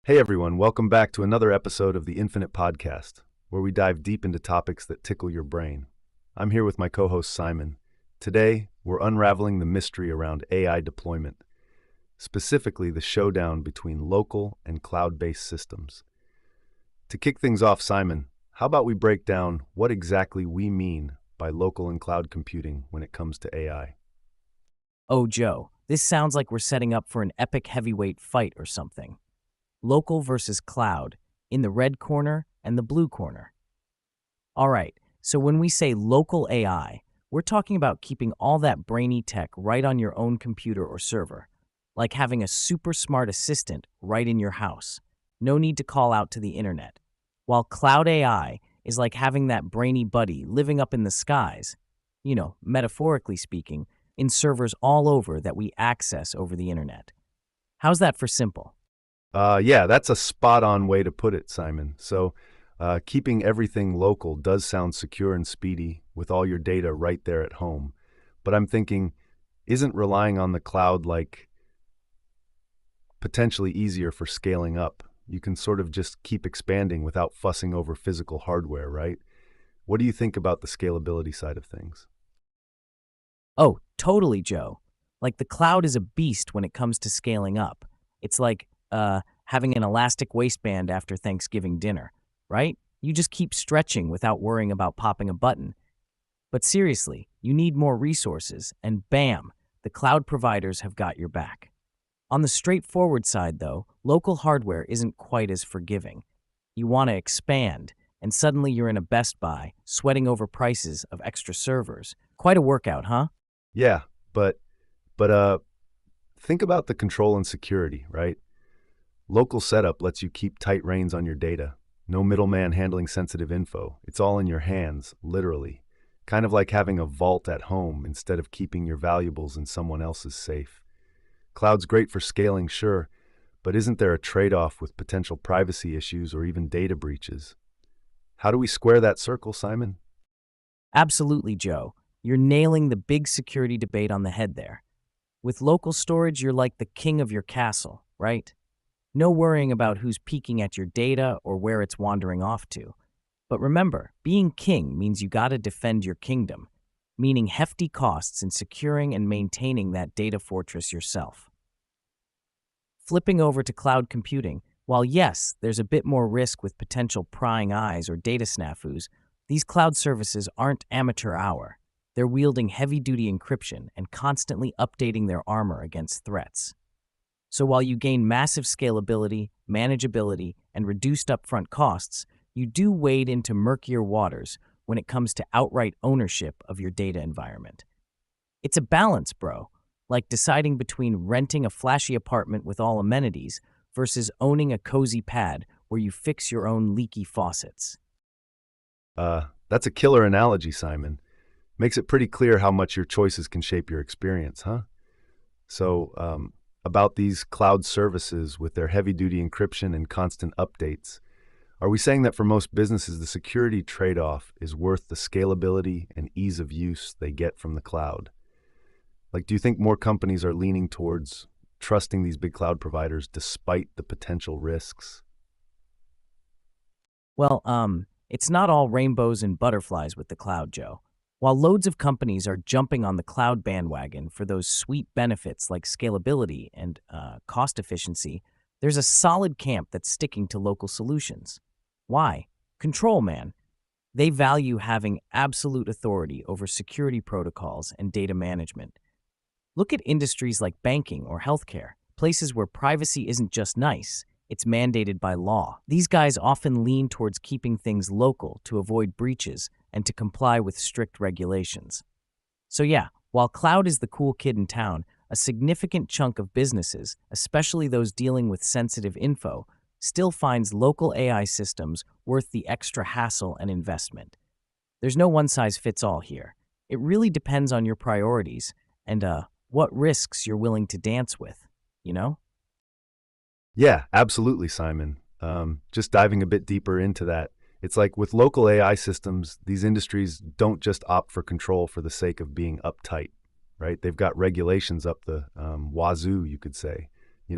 Hey everyone, welcome back to another episode of the Infinite Podcast, where we dive deep into topics that tickle your brain. I'm here with my co-host Simon. Today, we're unraveling the mystery around AI deployment, specifically the showdown between local and cloud-based systems. To kick things off, Simon, how about we break down what exactly we mean by local and cloud computing when it comes to AI? Oh, Joe, this sounds like we're setting up for an epic heavyweight fight or something. Local versus cloud, in the red corner and the blue corner. All right, so when we say local AI, we're talking about keeping all that brainy tech right on your own computer or server, like having a super smart assistant right in your house. No need to call out to the internet. While cloud AI is like having that brainy buddy living up in the skies, metaphorically speaking, in servers all over that we access over the internet. How's that for simple? Yeah, that's a spot-on way to put it, Simon. Keeping everything local does sound secure and speedy with all your data right there at home. But I'm thinking, isn't relying on the cloud like potentially easier for scaling up? You can sort of just keep expanding without fussing over physical hardware, right? What do you think about the scalability side of things? Oh, totally, Joe. Like the cloud is a beast when it comes to scaling up. It's like having an elastic waistband after Thanksgiving dinner, right? You just keep stretching without worrying about popping a button. But seriously, you need more resources, and bam, the cloud providers have got your back. On the straightforward side, though, local hardware isn't quite as forgiving. You want to expand, and suddenly you're in a Best Buy, sweating over prices of extra servers. Quite a workout, huh? Yeah, but think about the control and security, right? Local setup lets you keep tight reins on your data. No middleman handling sensitive info. It's all in your hands, literally. Kind of like having a vault at home instead of keeping your valuables in someone else's safe. Cloud's great for scaling, sure, but isn't there a trade-off with potential privacy issues or even data breaches? How do we square that circle, Simon? Absolutely, Joe. You're nailing the big security debate on the head there. With local storage, you're like the king of your castle, right? No worrying about who's peeking at your data or where it's wandering off to. But remember, being king means you gotta defend your kingdom, meaning hefty costs in securing and maintaining that data fortress yourself. Flipping over to cloud computing, while yes, there's a bit more risk with potential prying eyes or data snafus, these cloud services aren't amateur hour. They're wielding heavy-duty encryption and constantly updating their armor against threats. So while you gain massive scalability, manageability, and reduced upfront costs, you do wade into murkier waters when it comes to outright ownership of your data environment. It's a balance, bro, like deciding between renting a flashy apartment with all amenities versus owning a cozy pad where you fix your own leaky faucets. That's a killer analogy, Simon. Makes it pretty clear how much your choices can shape your experience, huh? So, about these cloud services with their heavy-duty encryption and constant updates, are we saying that for most businesses, the security trade-off is worth the scalability and ease of use they get from the cloud? Like, do you think more companies are leaning towards trusting these big cloud providers despite the potential risks? It's not all rainbows and butterflies with the cloud, Joe. While loads of companies are jumping on the cloud bandwagon for those sweet benefits like scalability and cost efficiency, there's a solid camp that's sticking to local solutions. Why? Control, man. They value having absolute authority over security protocols and data management. Look at industries like banking or healthcare, places where privacy isn't just nice, it's mandated by law. These guys often lean towards keeping things local to avoid breaches and to comply with strict regulations. So yeah, while cloud is the cool kid in town, a significant chunk of businesses, especially those dealing with sensitive info, still finds local AI systems worth the extra hassle and investment. There's no one-size-fits-all here. It really depends on your priorities and what risks you're willing to dance with, you know? Yeah, absolutely, Simon. Just diving a bit deeper into that, it's like with local AI systems, these industries don't just opt for control for the sake of being uptight, right? They've got regulations up the wazoo, you could say.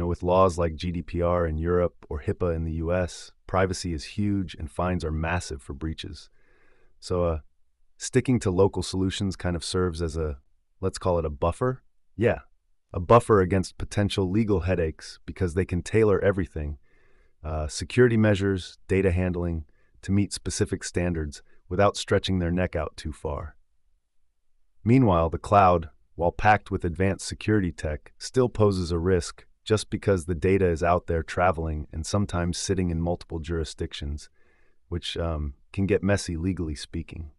With laws like GDPR in Europe or HIPAA in the US, privacy is huge and fines are massive for breaches. So, sticking to local solutions kind of serves as let's call it a buffer. Yeah, a buffer against potential legal headaches because they can tailor everything, security measures, data handling, to meet specific standards without stretching their neck out too far. Meanwhile, the cloud, while packed with advanced security tech, still poses a risk just because the data is out there traveling and sometimes sitting in multiple jurisdictions, which can get messy legally speaking.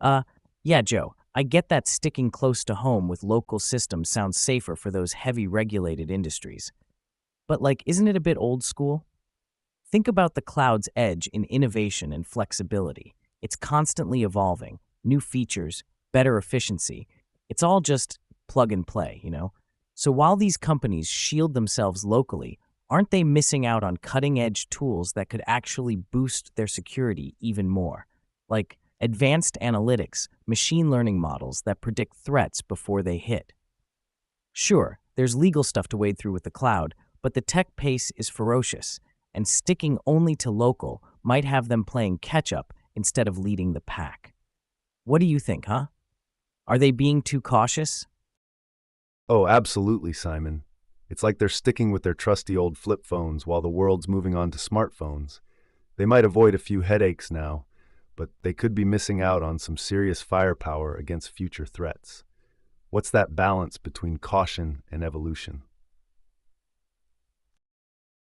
Uh, yeah, Joe, I get that sticking close to home with local systems sounds safer for those heavy regulated industries. But, isn't it a bit old school? Think about the cloud's edge in innovation and flexibility. It's constantly evolving, new features, better efficiency. It's all just plug and play. So while these companies shield themselves locally, aren't they missing out on cutting-edge tools that could actually boost their security even more? Like advanced analytics, machine learning models that predict threats before they hit. Sure, there's legal stuff to wade through with the cloud, but the tech pace is ferocious, and sticking only to local might have them playing catch-up instead of leading the pack. What do you think, huh? Are they being too cautious? Oh, absolutely, Simon. It's like they're sticking with their trusty old flip phones while the world's moving on to smartphones. They might avoid a few headaches now, but they could be missing out on some serious firepower against future threats. What's that balance between caution and evolution?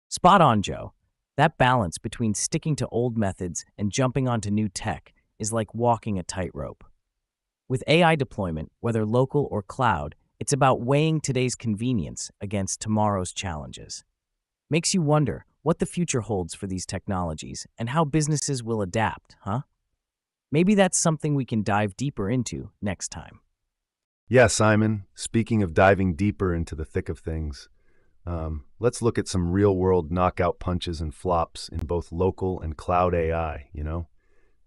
Spot on, Joe. That balance between sticking to old methods and jumping onto new tech is like walking a tightrope. With AI deployment, whether local or cloud, it's about weighing today's convenience against tomorrow's challenges. Makes you wonder what the future holds for these technologies and how businesses will adapt, huh? Maybe that's something we can dive deeper into next time. Yeah, Simon, speaking of diving deeper into the thick of things, let's look at some real-world knockout punches and flops in both local and cloud AI.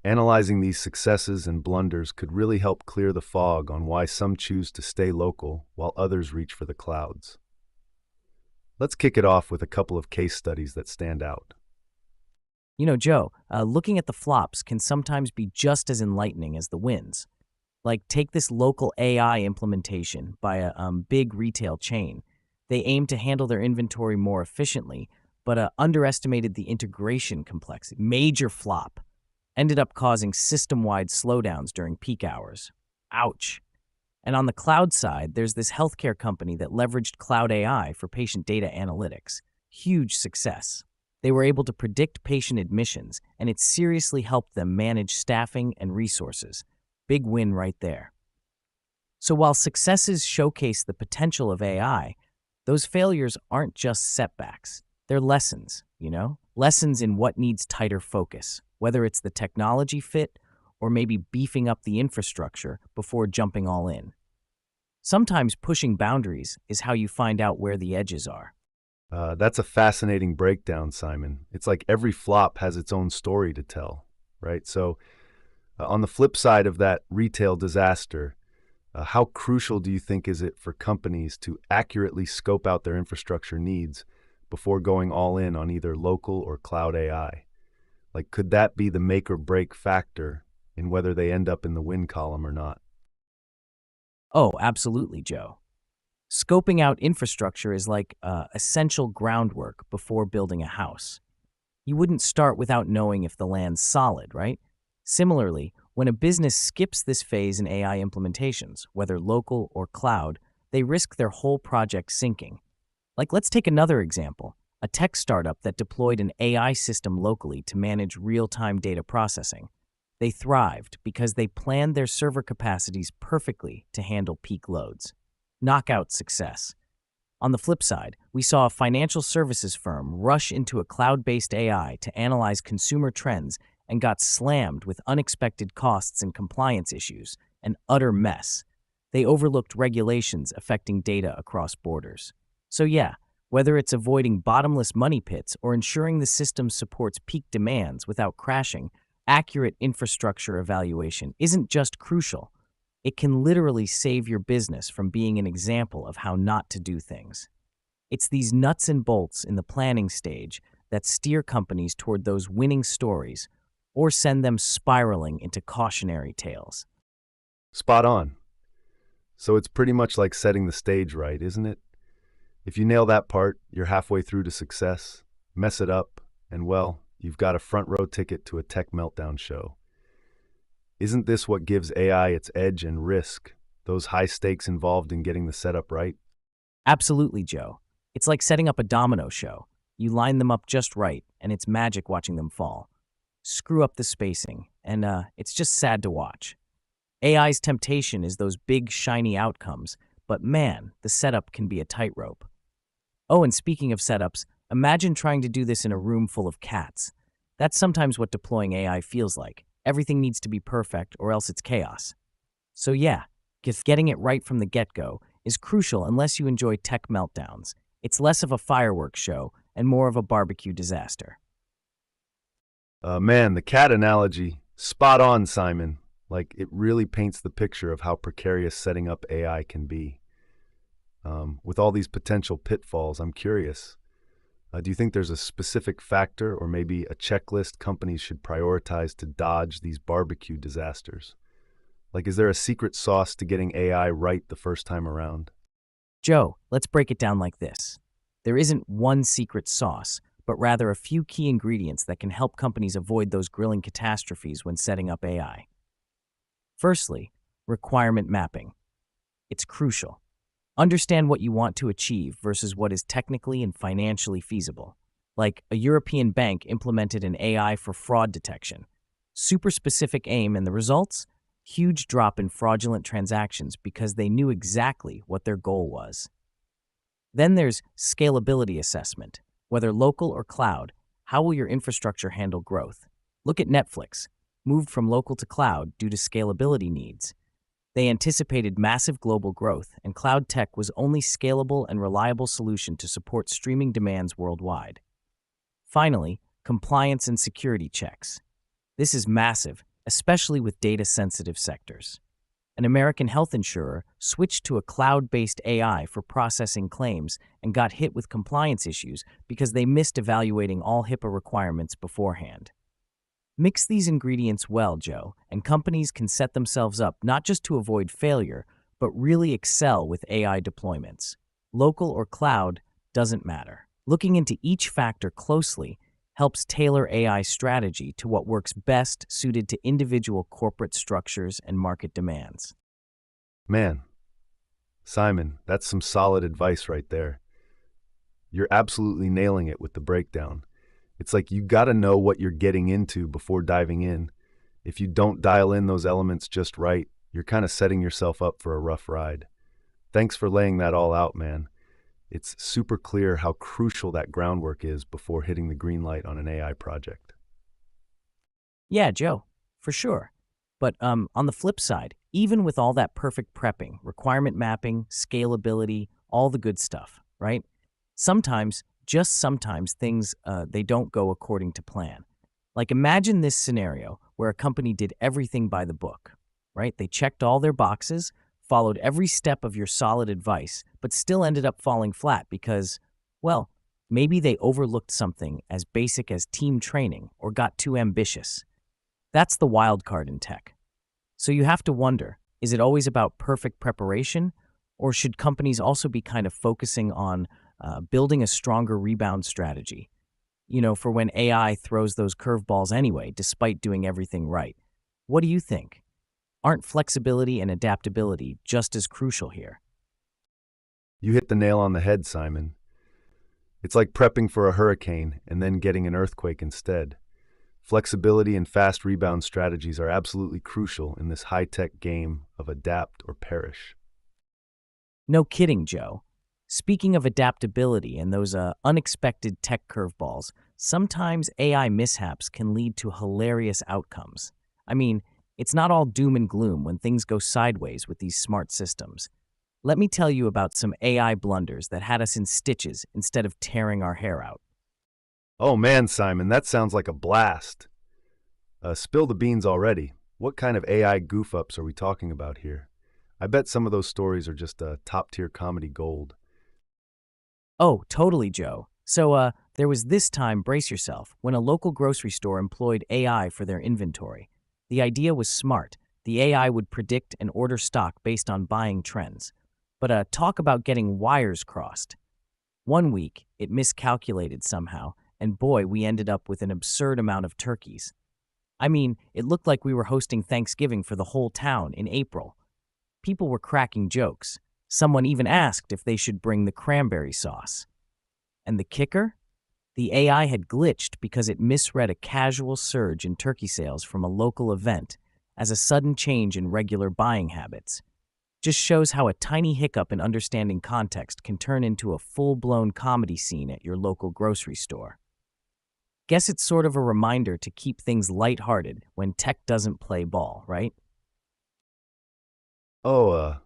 Analyzing these successes and blunders could really help clear the fog on why some choose to stay local while others reach for the clouds. Let's kick it off with a couple of case studies that stand out. Joe, looking at the flops can sometimes be just as enlightening as the wins. Like, take this local AI implementation by a big retail chain. They aim to handle their inventory more efficiently, but underestimated the integration complexity. Major flop. Ended up causing system-wide slowdowns during peak hours. Ouch. And on the cloud side, there's this healthcare company that leveraged cloud AI for patient data analytics. Huge success. They were able to predict patient admissions, and it seriously helped them manage staffing and resources. Big win right there. So while successes showcase the potential of AI, those failures aren't just setbacks. They're lessons. Lessons in what needs tighter focus, whether it's the technology fit or maybe beefing up the infrastructure before jumping all in. Sometimes pushing boundaries is how you find out where the edges are. That's a fascinating breakdown, Simon. It's like every flop has its own story to tell, right? So, on the flip side of that retail disaster, how crucial do you think is it for companies to accurately scope out their infrastructure needs before going all in on either local or cloud AI? Like, could that be the make or break factor in whether they end up in the win column or not? Oh, absolutely, Joe. Scoping out infrastructure is like essential groundwork before building a house. You wouldn't start without knowing if the land's solid, right? Similarly, when a business skips this phase in AI implementations, whether local or cloud, they risk their whole project sinking. Let's take another example, a tech startup that deployed an AI system locally to manage real-time data processing. They thrived because they planned their server capacities perfectly to handle peak loads. Knockout success. On the flip side, we saw a financial services firm rush into a cloud-based AI to analyze consumer trends and got slammed with unexpected costs and compliance issues, an utter mess. They overlooked regulations affecting data across borders. So yeah, whether it's avoiding bottomless money pits or ensuring the system supports peak demands without crashing, accurate infrastructure evaluation isn't just crucial. It can literally save your business from being an example of how not to do things. It's these nuts and bolts in the planning stage that steer companies toward those winning stories or send them spiraling into cautionary tales. Spot on. So it's pretty much like setting the stage right, isn't it? If you nail that part, you're halfway through to success. Mess it up, and well, you've got a front row ticket to a tech meltdown show. Isn't this what gives AI its edge and risk, those high stakes involved in getting the setup right? Absolutely, Joe. It's like setting up a domino show. You line them up just right, and it's magic watching them fall. Screw up the spacing, and it's just sad to watch. AI's temptation is those big, shiny outcomes, but man, the setup can be a tightrope. Oh, and speaking of setups, imagine trying to do this in a room full of cats. That's sometimes what deploying AI feels like. Everything needs to be perfect, or else it's chaos. So yeah, getting it right from the get-go is crucial unless you enjoy tech meltdowns. It's less of a fireworks show and more of a barbecue disaster. Man, the cat analogy, spot on, Simon. Like, it really paints the picture of how precarious setting up AI can be. With all these potential pitfalls, I'm curious. Do you think there's a specific factor or maybe a checklist companies should prioritize to dodge these barbecue disasters? Like, is there a secret sauce to getting AI right the first time around? Joe, let's break it down like this. There isn't one secret sauce, but rather a few key ingredients that can help companies avoid those grilling catastrophes when setting up AI. Firstly, requirement mapping. It's crucial. Understand what you want to achieve versus what is technically and financially feasible. Like a European bank implemented an AI for fraud detection. Super specific aim, and the results? Huge drop in fraudulent transactions because they knew exactly what their goal was. Then there's scalability assessment. Whether local or cloud, how will your infrastructure handle growth? Look at Netflix, moved from local to cloud due to scalability needs. They anticipated massive global growth, and cloud tech was only scalable and reliable solution to support streaming demands worldwide. Finally, compliance and security checks. This is massive, especially with data-sensitive sectors. An American health insurer switched to a cloud-based AI for processing claims and got hit with compliance issues because they missed evaluating all HIPAA requirements beforehand. Mix these ingredients well, Joe, and companies can set themselves up not just to avoid failure, but really excel with AI deployments. Local or cloud doesn't matter. Looking into each factor closely helps tailor AI strategy to what works best suited to individual corporate structures and market demands. Man, Simon, that's some solid advice right there. You're absolutely nailing it with the breakdown. It's like you got to know what you're getting into before diving in. If you don't dial in those elements just right, you're kind of setting yourself up for a rough ride. Thanks for laying that all out, man. It's super clear how crucial that groundwork is before hitting the green light on an AI project. Yeah, Joe, for sure. But on the flip side, even with all that perfect prepping, requirement mapping, scalability, all the good stuff, right? Sometimes, just sometimes, things they don't go according to plan. Like imagine this scenario where a company did everything by the book, right? They checked all their boxes, followed every step of your solid advice, but still ended up falling flat because, well, maybe they overlooked something as basic as team training or got too ambitious. That's the wild card in tech. So you have to wonder, is it always about perfect preparation, or should companies also be kind of focusing on building a stronger rebound strategy? You know, for when AI throws those curveballs anyway, despite doing everything right. What do you think? Aren't flexibility and adaptability just as crucial here? You hit the nail on the head, Simon. It's like prepping for a hurricane and then getting an earthquake instead. Flexibility and fast rebound strategies are absolutely crucial in this high-tech game of adapt or perish. No kidding, Joe. Speaking of adaptability and those unexpected tech curveballs, sometimes AI mishaps can lead to hilarious outcomes. I mean, it's not all doom and gloom when things go sideways with these smart systems. Let me tell you about some AI blunders that had us in stitches instead of tearing our hair out. Oh man, Simon, that sounds like a blast. Spill the beans already. What kind of AI goof-ups are we talking about here? I bet some of those stories are just top-tier comedy gold. Oh, totally, Joe. So, there was this time, brace yourself, when a local grocery store employed AI for their inventory. The idea was smart. The AI would predict and order stock based on buying trends. But talk about getting wires crossed. One week, it miscalculated somehow, and boy, we ended up with an absurd amount of turkeys. I mean, it looked like we were hosting Thanksgiving for the whole town in April. People were cracking jokes. Someone even asked if they should bring the cranberry sauce. And the kicker? The AI had glitched because it misread a casual surge in turkey sales from a local event as a sudden change in regular buying habits. Just shows how a tiny hiccup in understanding context can turn into a full-blown comedy scene at your local grocery store. Guess it's sort of a reminder to keep things lighthearted when tech doesn't play ball, right? Oh,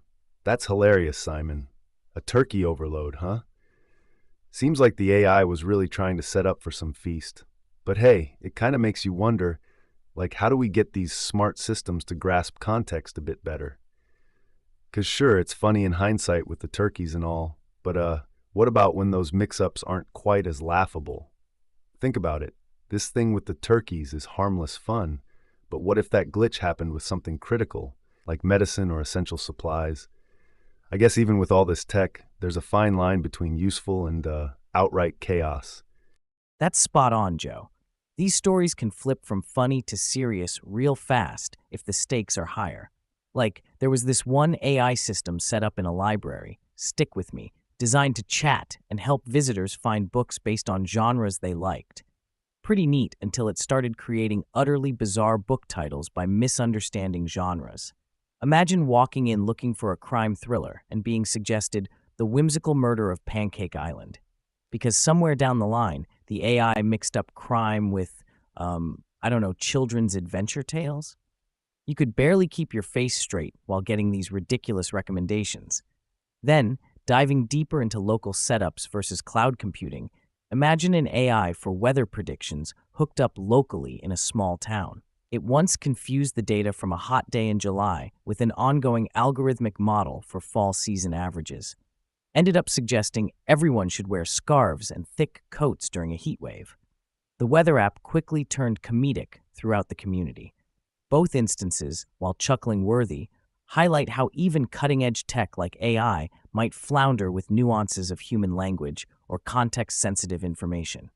that's hilarious, Simon. A turkey overload, huh? Seems like the AI was really trying to set up for some feast. But hey, it kind of makes you wonder, like, how do we get these smart systems to grasp context a bit better? 'Cause sure, it's funny in hindsight with the turkeys and all, but what about when those mix-ups aren't quite as laughable? Think about it. This thing with the turkeys is harmless fun, but what if that glitch happened with something critical, like medicine or essential supplies? I guess even with all this tech, there's a fine line between useful and outright chaos. That's spot on, Joe. These stories can flip from funny to serious real fast if the stakes are higher. Like, there was this one AI system set up in a library, stick with me, designed to chat and help visitors find books based on genres they liked. Pretty neat until it started creating utterly bizarre book titles by misunderstanding genres. Imagine walking in looking for a crime thriller and being suggested The Whimsical Murder of Pancake Island. Because somewhere down the line, the AI mixed up crime with, I don't know, children's adventure tales? You could barely keep your face straight while getting these ridiculous recommendations. Then, diving deeper into local setups versus cloud computing, imagine an AI for weather predictions hooked up locally in a small town. It once confused the data from a hot day in July with an ongoing algorithmic model for fall season averages. Ended up suggesting everyone should wear scarves and thick coats during a heat wave. The weather app quickly turned comedic throughout the community. Both instances, while chuckling worthy, highlight how even cutting-edge tech like AI might flounder with nuances of human language or context-sensitive information.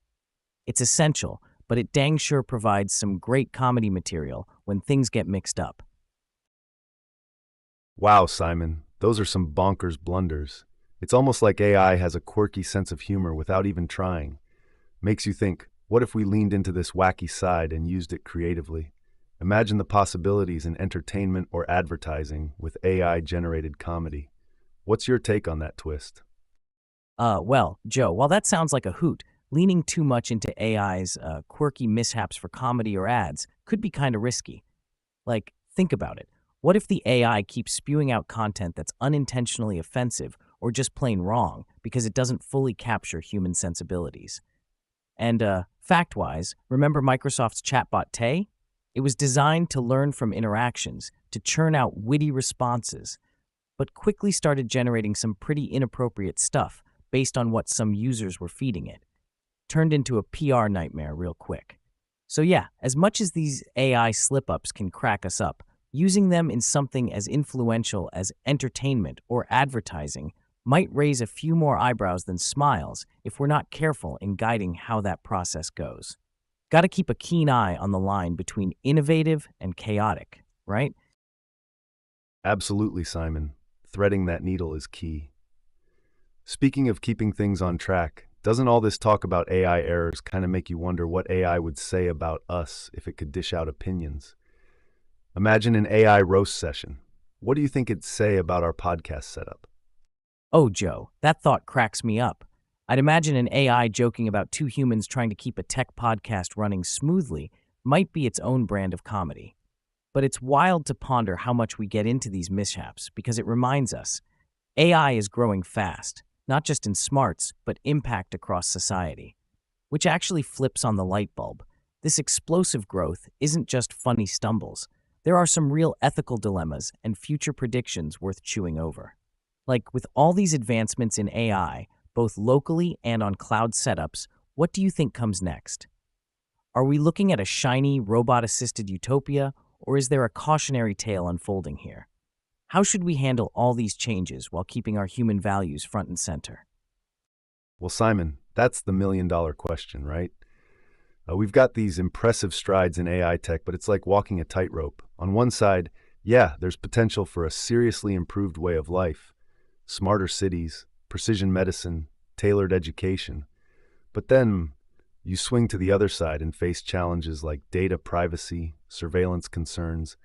It's essential, but it dang sure provides some great comedy material when things get mixed up. Wow, Simon, those are some bonkers blunders. It's almost like AI has a quirky sense of humor without even trying. Makes you think, what if we leaned into this wacky side and used it creatively? Imagine the possibilities in entertainment or advertising with AI-generated comedy. What's your take on that twist? Well, Joe, while that sounds like a hoot, leaning too much into AI's quirky mishaps for comedy or ads could be kind of risky. Like, think about it. What if the AI keeps spewing out content that's unintentionally offensive or just plain wrong because it doesn't fully capture human sensibilities? And fact-wise, remember Microsoft's chatbot Tay? It was designed to learn from interactions, to churn out witty responses, but quickly started generating some pretty inappropriate stuff based on what some users were feeding it. Turned into a PR nightmare real quick. So yeah, as much as these AI slip-ups can crack us up, using them in something as influential as entertainment or advertising might raise a few more eyebrows than smiles if we're not careful in guiding how that process goes. Got to keep a keen eye on the line between innovative and chaotic, right? Absolutely, Simon. Threading that needle is key. Speaking of keeping things on track, doesn't all this talk about AI errors kind of make you wonder what AI would say about us if it could dish out opinions? Imagine an AI roast session. What do you think it'd say about our podcast setup? Oh, Joe, that thought cracks me up. I'd imagine an AI joking about two humans trying to keep a tech podcast running smoothly might be its own brand of comedy. But it's wild to ponder how much we get into these mishaps because it reminds us AI is growing fast, not just in smarts, but impact across society. Which actually flips on the light bulb. This explosive growth isn't just funny stumbles. there are some real ethical dilemmas and future predictions worth chewing over. Like, with all these advancements in AI, both locally and on cloud setups, what do you think comes next? Are we looking at a shiny, robot assisted utopia, or is there a cautionary tale unfolding here? How should we handle all these changes while keeping our human values front and center? Well, Simon, that's the million-dollar question, right? We've got these impressive strides in AI tech, but it's like walking a tightrope. On one side, yeah, there's potential for a seriously improved way of life, smarter cities, precision medicine, tailored education. But then you swing to the other side and face challenges like data privacy, surveillance concerns,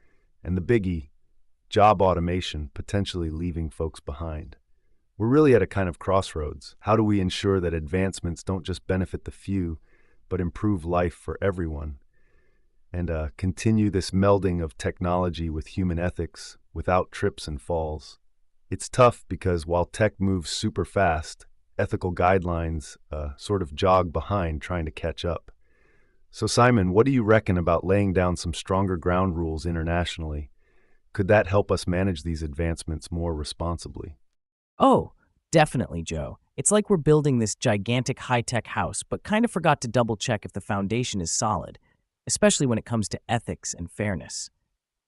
and the biggie, job automation, potentially leaving folks behind. We're really at a kind of crossroads. How do we ensure that advancements don't just benefit the few, but improve life for everyone? And continue this melding of technology with human ethics without trips and falls. It's tough because while tech moves super fast, ethical guidelines sort of jog behind trying to catch up. So Simon, what do you reckon about laying down some stronger ground rules internationally? Could that help us manage these advancements more responsibly? Oh, definitely, Joe. It's like we're building this gigantic high-tech house, but kind of forgot to double-check if the foundation is solid, especially when it comes to ethics and fairness.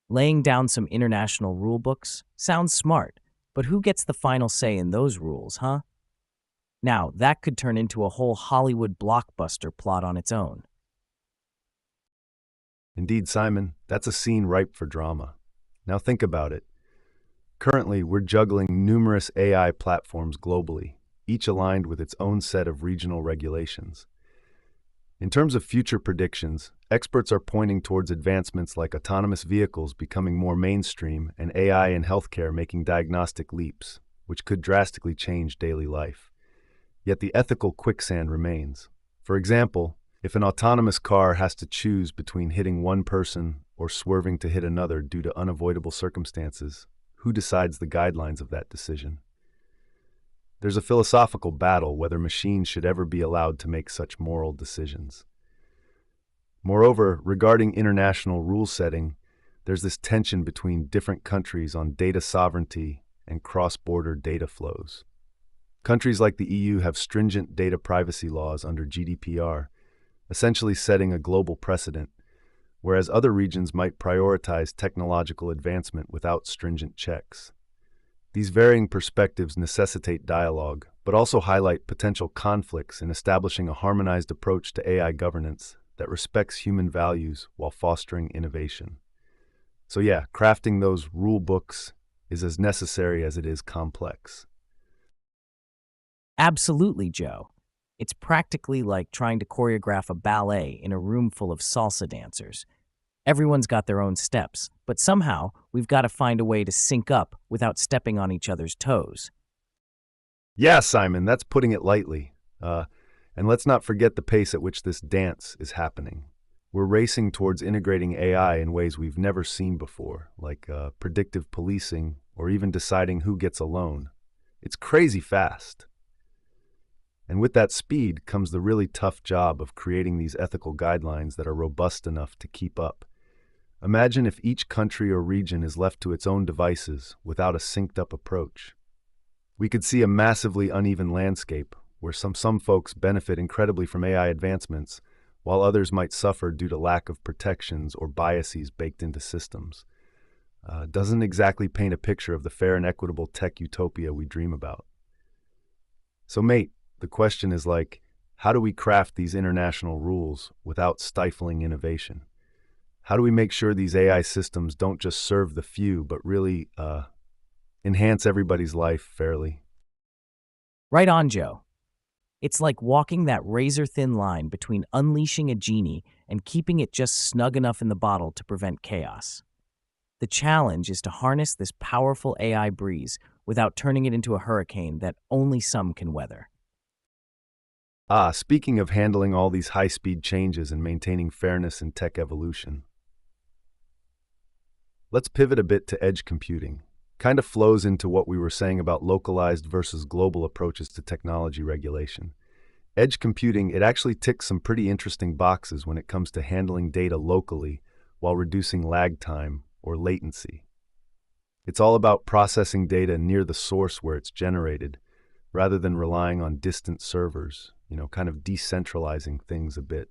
Laying down some international rule books sounds smart, but who gets the final say in those rules, huh? Now, that could turn into a whole Hollywood blockbuster plot on its own. Indeed, Simon, that's a scene ripe for drama. Now think about it. Currently, we're juggling numerous AI platforms globally, each aligned with its own set of regional regulations. In terms of future predictions, experts are pointing towards advancements like autonomous vehicles becoming more mainstream and AI in healthcare making diagnostic leaps, which could drastically change daily life. Yet the ethical quicksand remains. For example, if an autonomous car has to choose between hitting one person or swerving to hit another due to unavoidable circumstances, who decides the guidelines of that decision? There's a philosophical battle whether machines should ever be allowed to make such moral decisions. Moreover, regarding international rule setting, there's this tension between different countries on data sovereignty and cross-border data flows. Countries like the EU have stringent data privacy laws under GDPR, essentially setting a global precedent, whereas other regions might prioritize technological advancement without stringent checks. These varying perspectives necessitate dialogue, but also highlight potential conflicts in establishing a harmonized approach to AI governance that respects human values while fostering innovation. So yeah, crafting those rule books is as necessary as it is complex. Absolutely, Joe. It's practically like trying to choreograph a ballet in a room full of salsa dancers. Everyone's got their own steps, but somehow we've got to find a way to sync up without stepping on each other's toes. Yeah, Simon, that's putting it lightly. And let's not forget the pace at which this dance is happening. We're racing towards integrating AI in ways we've never seen before, like predictive policing or even deciding who gets a loan. It's crazy fast. And with that speed comes the really tough job of creating these ethical guidelines that are robust enough to keep up. Imagine if each country or region is left to its own devices without a synced-up approach. We could see a massively uneven landscape where some folks benefit incredibly from AI advancements, while others might suffer due to lack of protections or biases baked into systems. Doesn't exactly paint a picture of the fair and equitable tech utopia we dream about. So, mate, the question is like, how do we craft these international rules without stifling innovation? How do we make sure these AI systems don't just serve the few, but really enhance everybody's life fairly? Right on, Joe. It's like walking that razor-thin line between unleashing a genie and keeping it just snug enough in the bottle to prevent chaos. The challenge is to harness this powerful AI breeze without turning it into a hurricane that only some can weather. Speaking of handling all these high-speed changes and maintaining fairness in tech evolution, let's pivot a bit to edge computing. Kind of flows into what we were saying about localized versus global approaches to technology regulation. Edge computing, it actually ticks some pretty interesting boxes when it comes to handling data locally while reducing lag time or latency. It's all about processing data near the source where it's generated, rather than relying on distant servers, kind of decentralizing things a bit.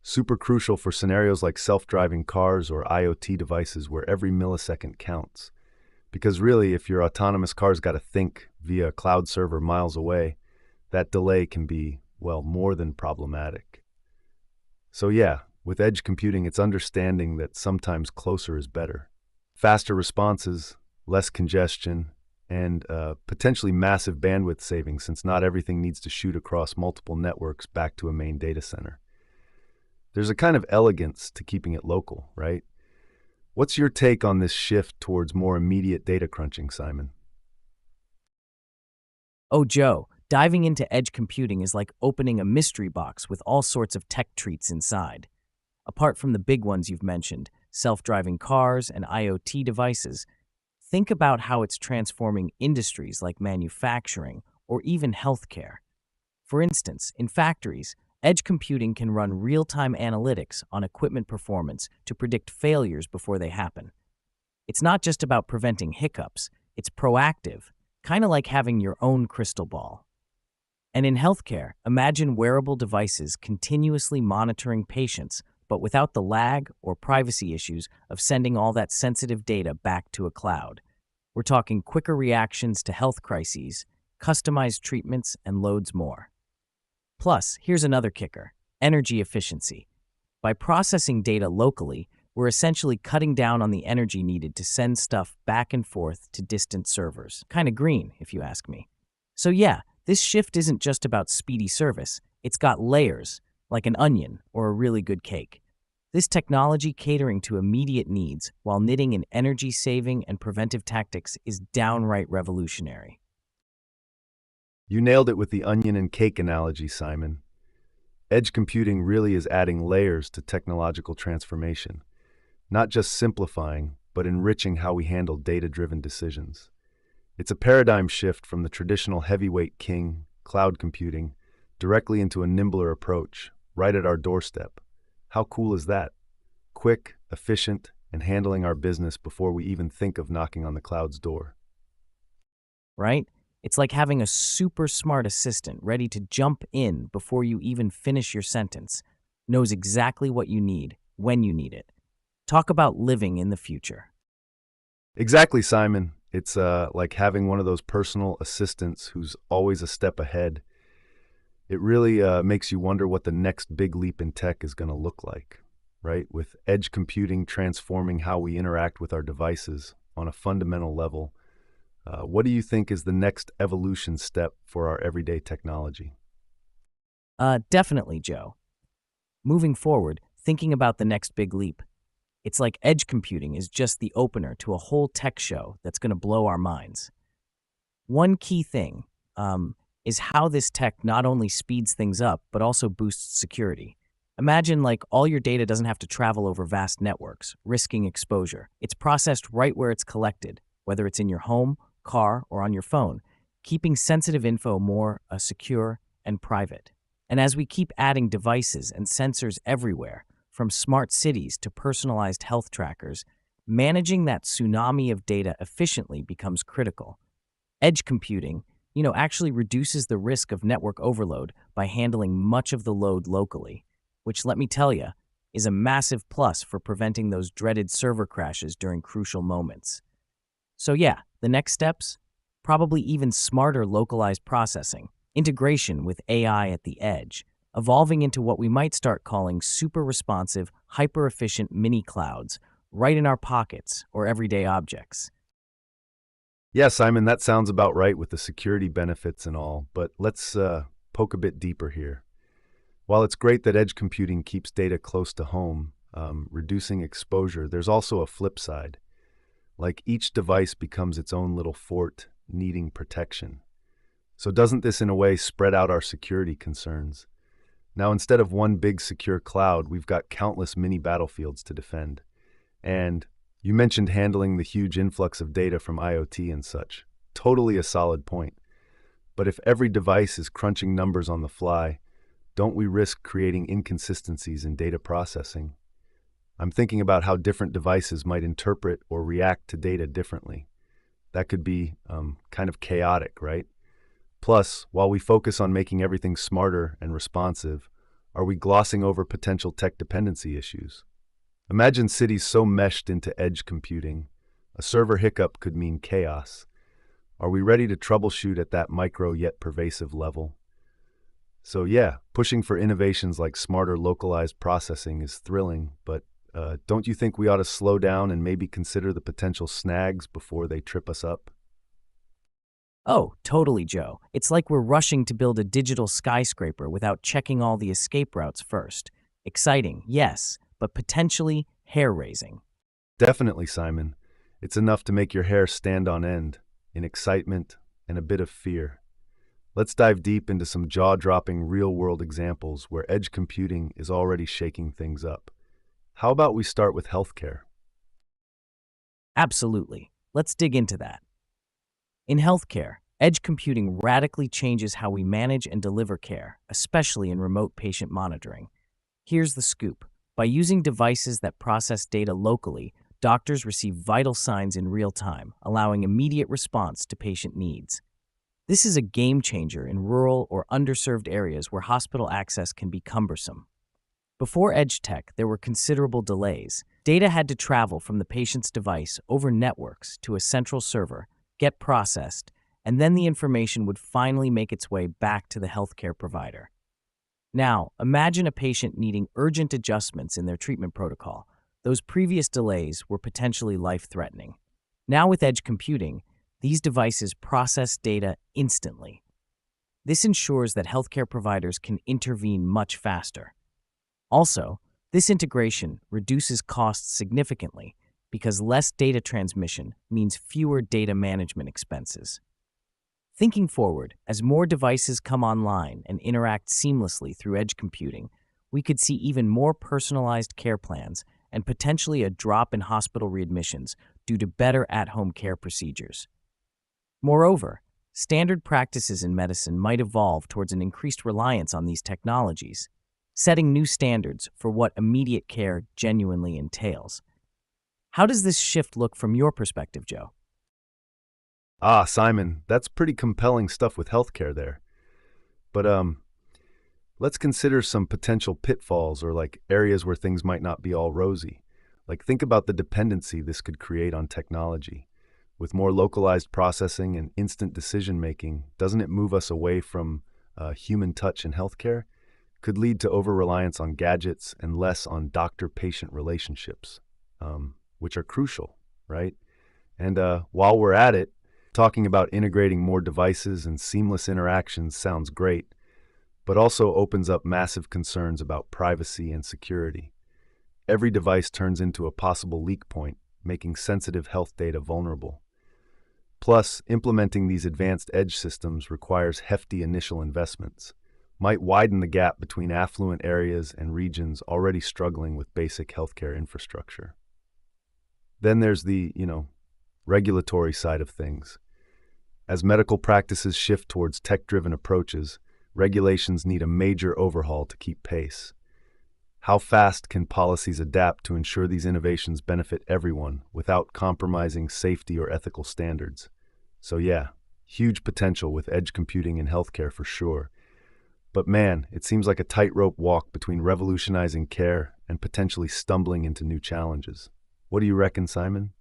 Super crucial for scenarios like self-driving cars or IoT devices where every millisecond counts. Because really, if your autonomous car's got to think via a cloud server miles away, that delay can be, well, more than problematic. So yeah, with edge computing, it's understanding that sometimes closer is better. Faster responses, less congestion, and potentially massive bandwidth savings since not everything needs to shoot across multiple networks back to a main data center. There's a kind of elegance to keeping it local, right? What's your take on this shift towards more immediate data crunching, Simon? Oh, Joe, diving into edge computing is like opening a mystery box with all sorts of tech treats inside. Apart from the big ones you've mentioned, self-driving cars and IoT devices, think about how it's transforming industries like manufacturing or even healthcare. For instance, in factories, edge computing can run real-time analytics on equipment performance to predict failures before they happen. It's not just about preventing hiccups, it's proactive, kind of like having your own crystal ball. And in healthcare, imagine wearable devices continuously monitoring patients, but without the lag or privacy issues of sending all that sensitive data back to a cloud. We're talking quicker reactions to health crises, customized treatments, and loads more. Plus, here's another kicker: energy efficiency. By processing data locally, we're essentially cutting down on the energy needed to send stuff back and forth to distant servers. Kind of green, if you ask me. So yeah, this shift isn't just about speedy service. It's got layers, like an onion or a really good cake. This technology catering to immediate needs while knitting in energy-saving and preventive tactics is downright revolutionary. You nailed it with the onion and cake analogy, Simon. Edge computing really is adding layers to technological transformation, not just simplifying, but enriching how we handle data-driven decisions. It's a paradigm shift from the traditional heavyweight king, cloud computing, directly into a nimbler approach, right at our doorstep. How cool is that? Quick, efficient, and handling our business before we even think of knocking on the cloud's door. Right? It's like having a super smart assistant ready to jump in before you even finish your sentence, knows exactly what you need, when you need it. Talk about living in the future. Exactly, Simon. It's like having one of those personal assistants who's always a step ahead. It really makes you wonder what the next big leap in tech is going to look like, right? With edge computing transforming how we interact with our devices on a fundamental level. What do you think is the next evolution step for our everyday technology? Definitely, Joe. Moving forward, thinking about the next big leap. It's like edge computing is just the opener to a whole tech show that's going to blow our minds. One key thing is how this tech not only speeds things up, but also boosts security. Imagine like all your data doesn't have to travel over vast networks, risking exposure. It's processed right where it's collected, whether it's in your home, car, or on your phone, keeping sensitive info more secure and private. And as we keep adding devices and sensors everywhere, from smart cities to personalized health trackers, managing that tsunami of data efficiently becomes critical. Edge computing, actually reduces the risk of network overload by handling much of the load locally, which, let me tell you, is a massive plus for preventing those dreaded server crashes during crucial moments. So yeah, the next steps? Probably even smarter localized processing, integration with AI at the edge, evolving into what we might start calling super responsive, hyper-efficient mini clouds right in our pockets or everyday objects. Yeah, Simon, that sounds about right with the security benefits and all, but let's poke a bit deeper here. While it's great that edge computing keeps data close to home, reducing exposure, there's also a flip side. Like each device becomes its own little fort, needing protection. So doesn't this in a way spread out our security concerns? Now, instead of one big secure cloud, we've got countless mini battlefields to defend. And you mentioned handling the huge influx of data from IoT and such. Totally a solid point. But if every device is crunching numbers on the fly, don't we risk creating inconsistencies in data processing? I'm thinking about how different devices might interpret or react to data differently. That could be kind of chaotic, right? Plus, while we focus on making everything smarter and responsive, are we glossing over potential tech dependency issues? Imagine cities so meshed into edge computing. A server hiccup could mean chaos. Are we ready to troubleshoot at that micro yet pervasive level? So yeah, pushing for innovations like smarter localized processing is thrilling, but don't you think we ought to slow down and maybe consider the potential snags before they trip us up? Oh, totally, Joe. It's like we're rushing to build a digital skyscraper without checking all the escape routes first. Exciting, yes, but potentially hair-raising. Definitely, Simon. It's enough to make your hair stand on end, in excitement and a bit of fear. Let's dive deep into some jaw-dropping real-world examples where edge computing is already shaking things up. How about we start with healthcare? Absolutely. Let's dig into that. In healthcare, edge computing radically changes how we manage and deliver care, especially in remote patient monitoring. Here's the scoop. By using devices that process data locally, doctors receive vital signs in real time, allowing immediate response to patient needs. This is a game changer in rural or underserved areas where hospital access can be cumbersome. Before Edge Tech, there were considerable delays. Data had to travel from the patient's device over networks to a central server, get processed, and then the information would finally make its way back to the healthcare provider. Now, imagine a patient needing urgent adjustments in their treatment protocol. Those previous delays were potentially life-threatening. Now with edge computing, these devices process data instantly. This ensures that healthcare providers can intervene much faster. Also, this integration reduces costs significantly because less data transmission means fewer data management expenses. Thinking forward, as more devices come online and interact seamlessly through edge computing, we could see even more personalized care plans and potentially a drop in hospital readmissions due to better at-home care procedures. Moreover, standard practices in medicine might evolve towards an increased reliance on these technologies, setting new standards for what immediate care genuinely entails. How does this shift look from your perspective, Joe? Ah, Simon, that's pretty compelling stuff with healthcare there. But let's consider some potential pitfalls or like areas where things might not be all rosy. Like think about the dependency this could create on technology. With more localized processing and instant decision making, doesn't it move us away from human touch in healthcare? Could lead to over-reliance on gadgets and less on doctor-patient relationships, which are crucial, right? And while we're at it, talking about integrating more devices and seamless interactions sounds great, but also opens up massive concerns about privacy and security. Every device turns into a possible leak point, making sensitive health data vulnerable. Plus, implementing these advanced edge systems requires hefty initial investments, might widen the gap between affluent areas and regions already struggling with basic healthcare infrastructure. Then there's the, regulatory side of things. As medical practices shift towards tech-driven approaches, regulations need a major overhaul to keep pace. How fast can policies adapt to ensure these innovations benefit everyone without compromising safety or ethical standards? So yeah, huge potential with edge computing in healthcare for sure. But man, it seems like a tightrope walk between revolutionizing care and potentially stumbling into new challenges. What do you reckon, Simon?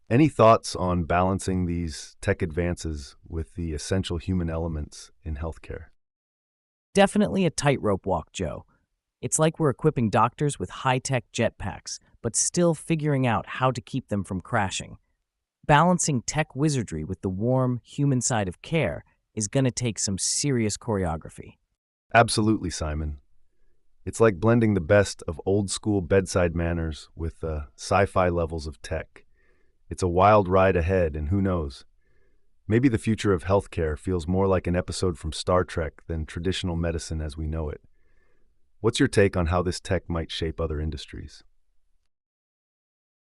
Any thoughts on balancing these tech advances with the essential human elements in healthcare? Definitely a tightrope walk, Joe. It's like we're equipping doctors with high-tech jetpacks, but still figuring out how to keep them from crashing. Balancing tech wizardry with the warm, human side of care is going to take some serious choreography. Absolutely, Simon. It's like blending the best of old-school bedside manners with sci-fi levels of tech. It's a wild ride ahead, and who knows? Maybe the future of healthcare feels more like an episode from Star Trek than traditional medicine as we know it. What's your take on how this tech might shape other industries?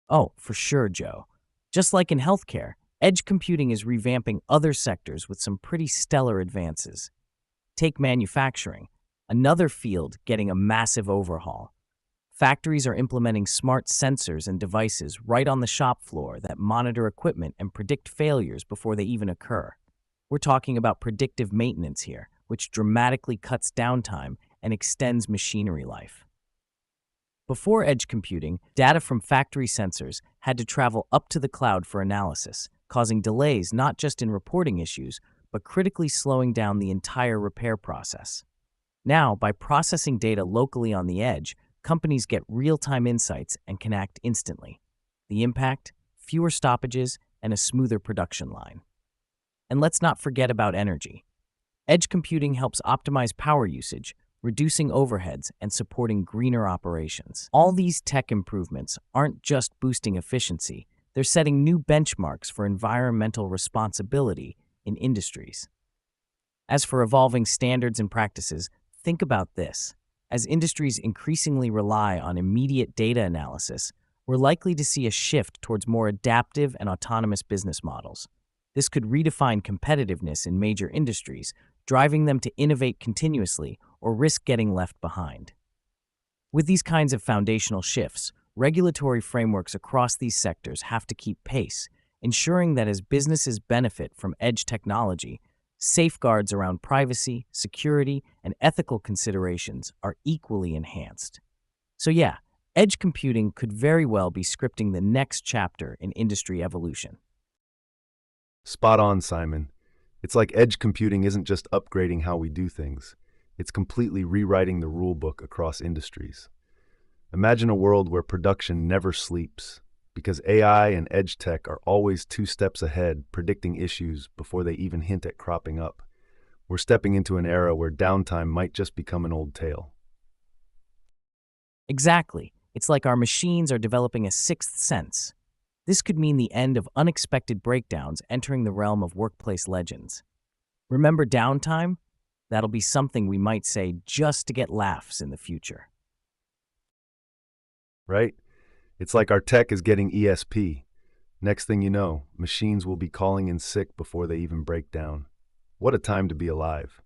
Oh, for sure, Joe. Just like in healthcare, edge computing is revamping other sectors with some pretty stellar advances. Take manufacturing, another field getting a massive overhaul. Factories are implementing smart sensors and devices right on the shop floor that monitor equipment and predict failures before they even occur. We're talking about predictive maintenance here, which dramatically cuts downtime and extends machinery life. Before edge computing, data from factory sensors had to travel up to the cloud for analysis, causing delays not just in reporting issues, but critically slowing down the entire repair process. Now, by processing data locally on the edge, companies get real-time insights and can act instantly. The impact? Fewer stoppages and a smoother production line. And let's not forget about energy. Edge computing helps optimize power usage, reducing overheads and supporting greener operations. All these tech improvements aren't just boosting efficiency, they're setting new benchmarks for environmental responsibility in industries. As for evolving standards and practices, think about this. As industries increasingly rely on immediate data analysis, we're likely to see a shift towards more adaptive and autonomous business models. This could redefine competitiveness in major industries, driving them to innovate continuously or risk getting left behind. With these kinds of foundational shifts, regulatory frameworks across these sectors have to keep pace, ensuring that as businesses benefit from edge technology, safeguards around privacy, security, and ethical considerations are equally enhanced. So yeah, edge computing could very well be scripting the next chapter in industry evolution. Spot on, Simon. It's like edge computing isn't just upgrading how we do things. It's completely rewriting the rule book across industries. Imagine a world where production never sleeps, because AI and edge tech are always 2 steps ahead, predicting issues before they even hint at cropping up. We're stepping into an era where downtime might just become an old tale. Exactly. It's like our machines are developing a sixth sense. This could mean the end of unexpected breakdowns entering the realm of workplace legends. Remember downtime? That'll be something we might say just to get laughs in the future. Right? It's like our tech is getting ESP. Next thing you know, machines will be calling in sick before they even break down. What a time to be alive.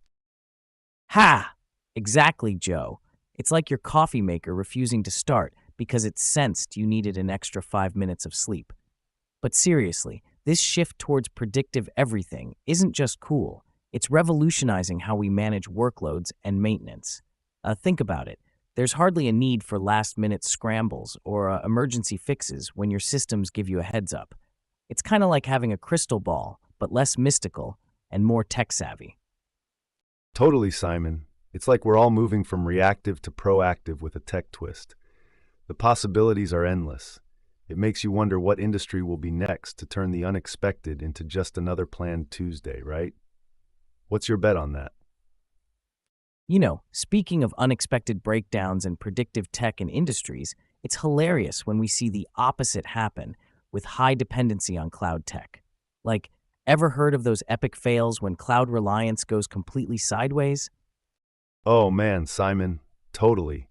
Ha! Exactly, Joe. It's like your coffee maker refusing to start because it sensed you needed an extra 5 minutes of sleep. But seriously, this shift towards predictive everything isn't just cool. It's revolutionizing how we manage workloads and maintenance. Think about it. There's hardly a need for last-minute scrambles or emergency fixes when your systems give you a heads up. It's kind of like having a crystal ball, but less mystical and more tech-savvy. Totally, Simon. It's like we're all moving from reactive to proactive with a tech twist. The possibilities are endless. It makes you wonder what industry will be next to turn the unexpected into just another planned Tuesday, right? What's your bet on that? You know, speaking of unexpected breakdowns and predictive tech in industries, it's hilarious when we see the opposite happen with high dependency on cloud tech. Like, ever heard of those epic fails when cloud reliance goes completely sideways? Oh man, Simon, totally.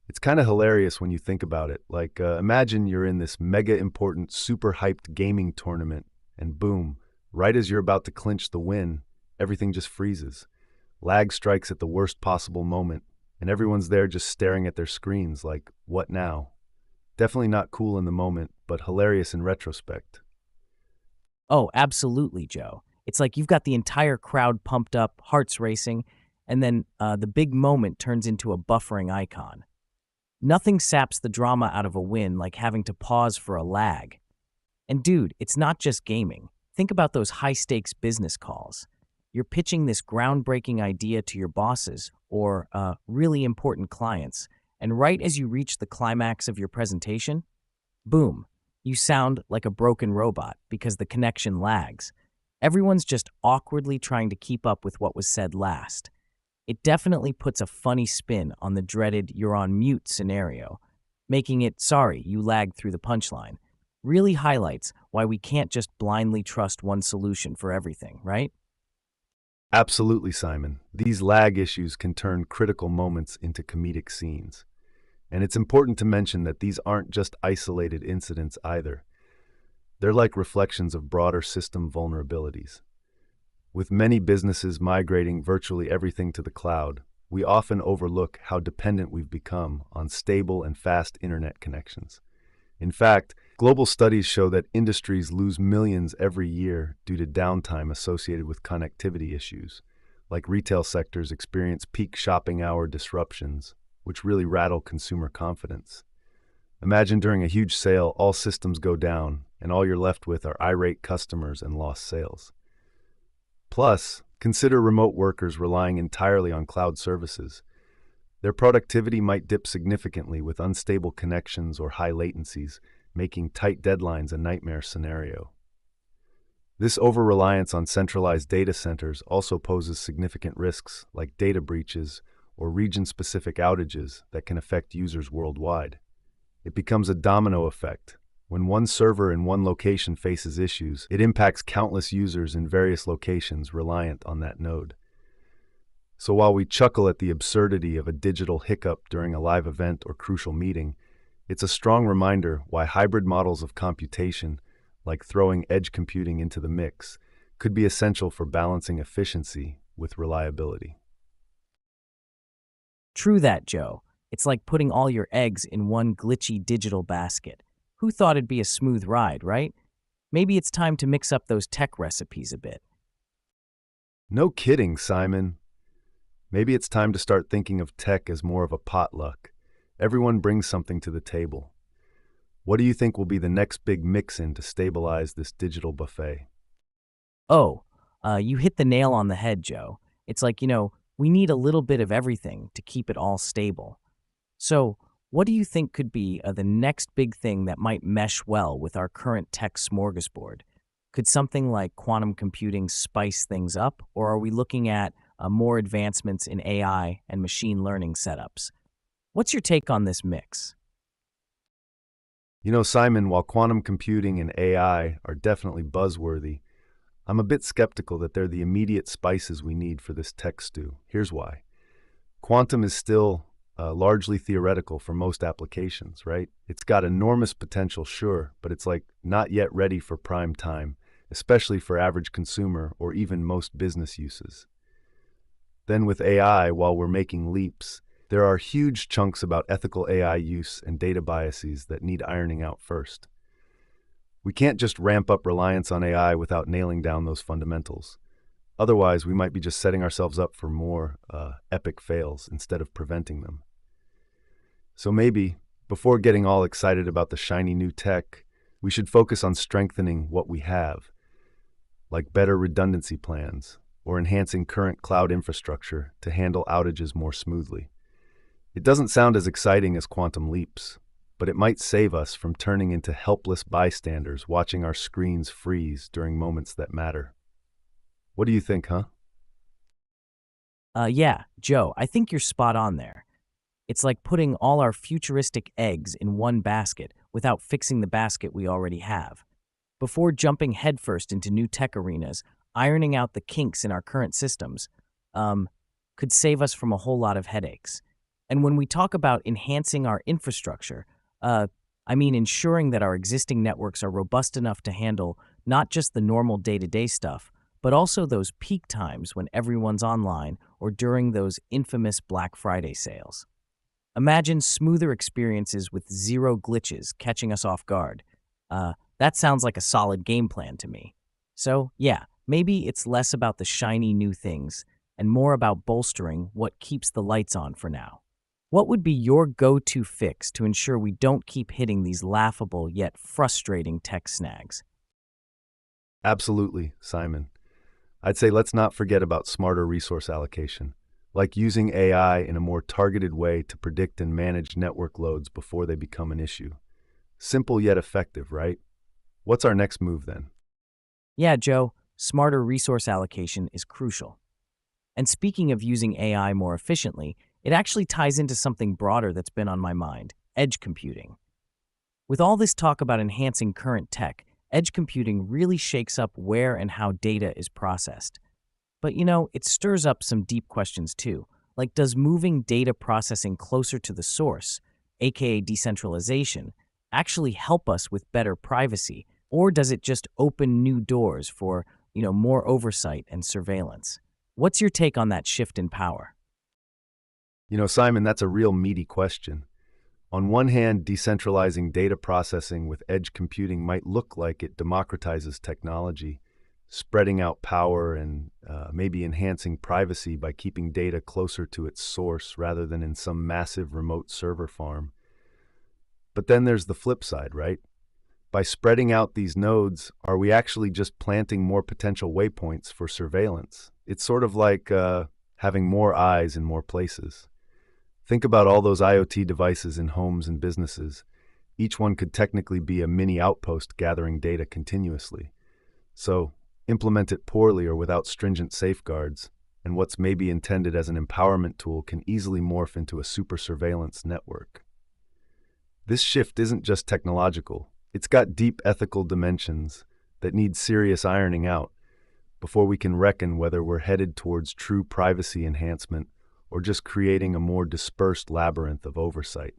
It's kind of hilarious when you think about it. Like, imagine you're in this mega important, super hyped gaming tournament, and boom, right as you're about to clinch the win, everything just freezes. Lag strikes at the worst possible moment, and everyone's there just staring at their screens like, what now? Definitely not cool in the moment, but hilarious in retrospect. Oh, absolutely, Joe. It's like you've got the entire crowd pumped up, hearts racing, and then the big moment turns into a buffering icon. Nothing saps the drama out of a win like having to pause for a lag. And dude, it's not just gaming. Think about those high-stakes business calls. You're pitching this groundbreaking idea to your bosses or really important clients, and right as you reach the climax of your presentation, boom, you sound like a broken robot because the connection lags. Everyone's just awkwardly trying to keep up with what was said last. It definitely puts a funny spin on the dreaded "you're on mute" scenario, making it "sorry, you lagged through the punchline." Really highlights why we can't just blindly trust one solution for everything, right? Absolutely, Simon. These lag issues can turn critical moments into comedic scenes. And it's important to mention that these aren't just isolated incidents either. They're like reflections of broader system vulnerabilities. With many businesses migrating virtually everything to the cloud, we often overlook how dependent we've become on stable and fast internet connections. In fact, global studies show that industries lose millions every year due to downtime associated with connectivity issues, like retail sectors experience peak shopping hour disruptions, which really rattle consumer confidence. Imagine during a huge sale, all systems go down, and all you're left with are irate customers and lost sales. Plus, consider remote workers relying entirely on cloud services. Their productivity might dip significantly with unstable connections or high latencies, making tight deadlines a nightmare scenario. This over-reliance on centralized data centers also poses significant risks like data breaches or region-specific outages that can affect users worldwide. It becomes a domino effect. When one server in one location faces issues, it impacts countless users in various locations reliant on that node. So while we chuckle at the absurdity of a digital hiccup during a live event or crucial meeting, it's a strong reminder why hybrid models of computation, like throwing edge computing into the mix, could be essential for balancing efficiency with reliability. True that, Joe. It's like putting all your eggs in one glitchy digital basket. Who thought it'd be a smooth ride, right? Maybe it's time to mix up those tech recipes a bit. No kidding, Simon. Maybe it's time to start thinking of tech as more of a potluck. Everyone brings something to the table. What do you think will be the next big mix-in to stabilize this digital buffet? Oh, you hit the nail on the head, Joe. It's like, we need a little bit of everything to keep it all stable. So, what do you think could be the next big thing that might mesh well with our current tech smorgasbord? Could something like quantum computing spice things up, or are we looking at more advancements in AI and machine learning setups? What's your take on this mix? You know, Simon, while quantum computing and AI are definitely buzzworthy, I'm a bit skeptical that they're the immediate spices we need for this tech stew. Here's why. Quantum is still largely theoretical for most applications, right? It's got enormous potential, sure, but it's like not yet ready for prime time, especially for average consumer or even most business uses. Then with AI, while we're making leaps, there are huge chunks about ethical AI use and data biases that need ironing out first. We can't just ramp up reliance on AI without nailing down those fundamentals. Otherwise, we might be just setting ourselves up for more epic fails instead of preventing them. So maybe, before getting all excited about the shiny new tech, we should focus on strengthening what we have, like better redundancy plans or enhancing current cloud infrastructure to handle outages more smoothly. It doesn't sound as exciting as quantum leaps, but it might save us from turning into helpless bystanders watching our screens freeze during moments that matter. What do you think, huh? Yeah, Joe, I think you're spot on there. It's like putting all our futuristic eggs in one basket without fixing the basket we already have. Before jumping headfirst into new tech arenas, ironing out the kinks in our current systems could save us from a whole lot of headaches. And when we talk about enhancing our infrastructure, I mean ensuring that our existing networks are robust enough to handle not just the normal day-to-day stuff, but also those peak times when everyone's online or during those infamous Black Friday sales. Imagine smoother experiences with zero glitches catching us off guard. That sounds like a solid game plan to me. So, yeah, maybe it's less about the shiny new things and more about bolstering what keeps the lights on for now. What would be your go-to fix to ensure we don't keep hitting these laughable yet frustrating tech snags? Absolutely, Simon. I'd say let's not forget about smarter resource allocation, like using AI in a more targeted way to predict and manage network loads before they become an issue. Simple yet effective, right? What's our next move then? Yeah, Joe, smarter resource allocation is crucial. And speaking of using AI more efficiently, it actually ties into something broader that's been on my mind: edge computing. With all this talk about enhancing current tech, edge computing really shakes up where and how data is processed. But it stirs up some deep questions too. Like, does moving data processing closer to the source, aka decentralization, actually help us with better privacy? Or does it just open new doors for, more oversight and surveillance? What's your take on that shift in power? Simon, that's a real meaty question. On one hand, decentralizing data processing with edge computing might look like it democratizes technology, spreading out power and maybe enhancing privacy by keeping data closer to its source rather than in some massive remote server farm. But then there's the flip side, right? By spreading out these nodes, are we actually just planting more potential waypoints for surveillance? It's sort of like having more eyes in more places. Think about all those IoT devices in homes and businesses. Each one could technically be a mini outpost gathering data continuously. So, implement it poorly or without stringent safeguards, and what's maybe intended as an empowerment tool can easily morph into a super surveillance network. This shift isn't just technological, it's got deep ethical dimensions that need serious ironing out before we can reckon whether we're headed towards true privacy enhancement or just creating a more dispersed labyrinth of oversight.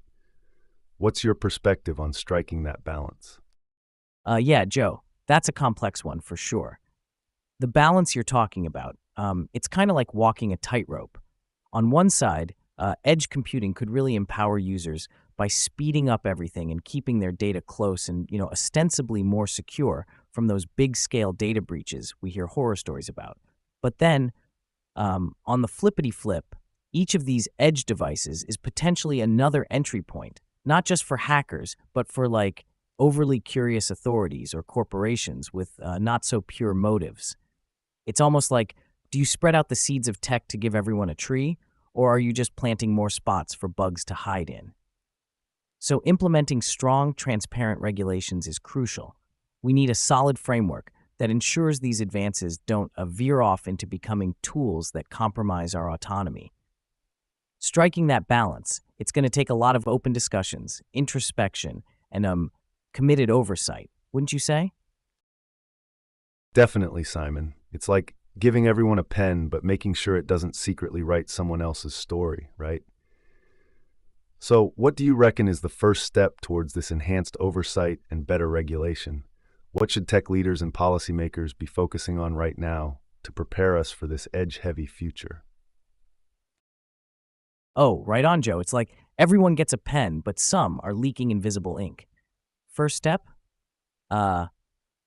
What's your perspective on striking that balance? Yeah, Joe, that's a complex one for sure. The balance you're talking about, it's kind of like walking a tightrope. On one side, edge computing could really empower users by speeding up everything and keeping their data close and, ostensibly more secure from those big-scale data breaches we hear horror stories about. But then, on the flippity flip, each of these edge devices is potentially another entry point, not just for hackers, but for like overly curious authorities or corporations with not so pure motives. It's almost like, do you spread out the seeds of tech to give everyone a tree, or are you just planting more spots for bugs to hide in? So implementing strong, transparent regulations is crucial. We need a solid framework that ensures these advances don't veer off into becoming tools that compromise our autonomy. Striking that balance, it's going to take a lot of open discussions, introspection, and committed oversight, wouldn't you say? Definitely, Simon. It's like giving everyone a pen, but making sure it doesn't secretly write someone else's story, right? So, what do you reckon is the first step towards this enhanced oversight and better regulation? What should tech leaders and policymakers be focusing on right now to prepare us for this edge-heavy future? Oh, right on, Joe. It's like everyone gets a pen, but some are leaking invisible ink. First step? Uh,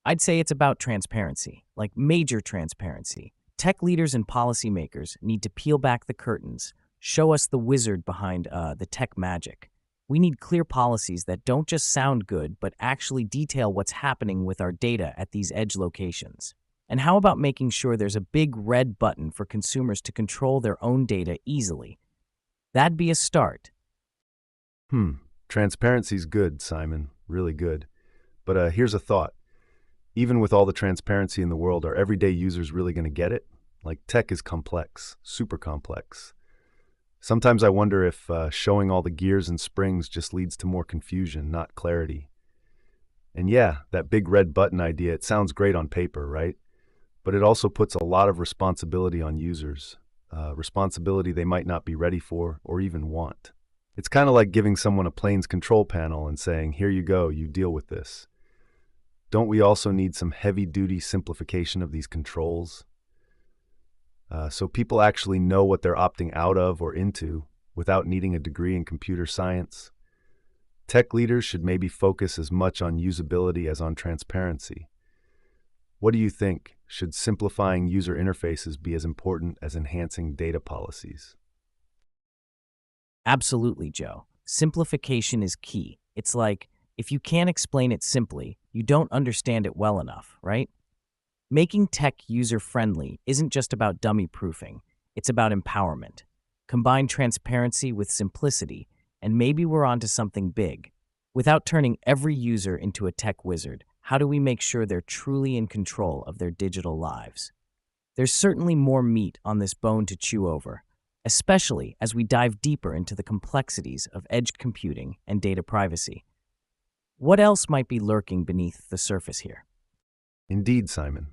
I'd say it's about transparency, like major transparency. Tech leaders and policymakers need to peel back the curtains, show us the wizard behind the tech magic. We need clear policies that don't just sound good, but actually detail what's happening with our data at these edge locations. And how about making sure there's a big red button for consumers to control their own data easily? That'd be a start. Transparency's good, Simon. Really good. But here's a thought. Even with all the transparency in the world, are everyday users really going to get it? Like, tech is complex, super complex. Sometimes I wonder if showing all the gears and springs just leads to more confusion, not clarity. And yeah, that big red button idea, it sounds great on paper, right? But it also puts a lot of responsibility on users, responsibility they might not be ready for or even want. It's kind of like giving someone a plane's control panel and saying, here you go, you deal with this. Don't we also need some heavy-duty simplification of these controls? So people actually know what they're opting out of or into without needing a degree in computer science? Tech leaders should maybe focus as much on usability as on transparency. What do you think? Should simplifying user interfaces be as important as enhancing data policies? Absolutely, Joe. Simplification is key. It's like, if you can't explain it simply, you don't understand it well enough, right? Making tech user-friendly isn't just about dummy-proofing, it's about empowerment. Combine transparency with simplicity, and maybe we're onto something big. Without turning every user into a tech wizard, how do we make sure they're truly in control of their digital lives? There's certainly more meat on this bone to chew over, especially as we dive deeper into the complexities of edge computing and data privacy. What else might be lurking beneath the surface here? Indeed, Simon.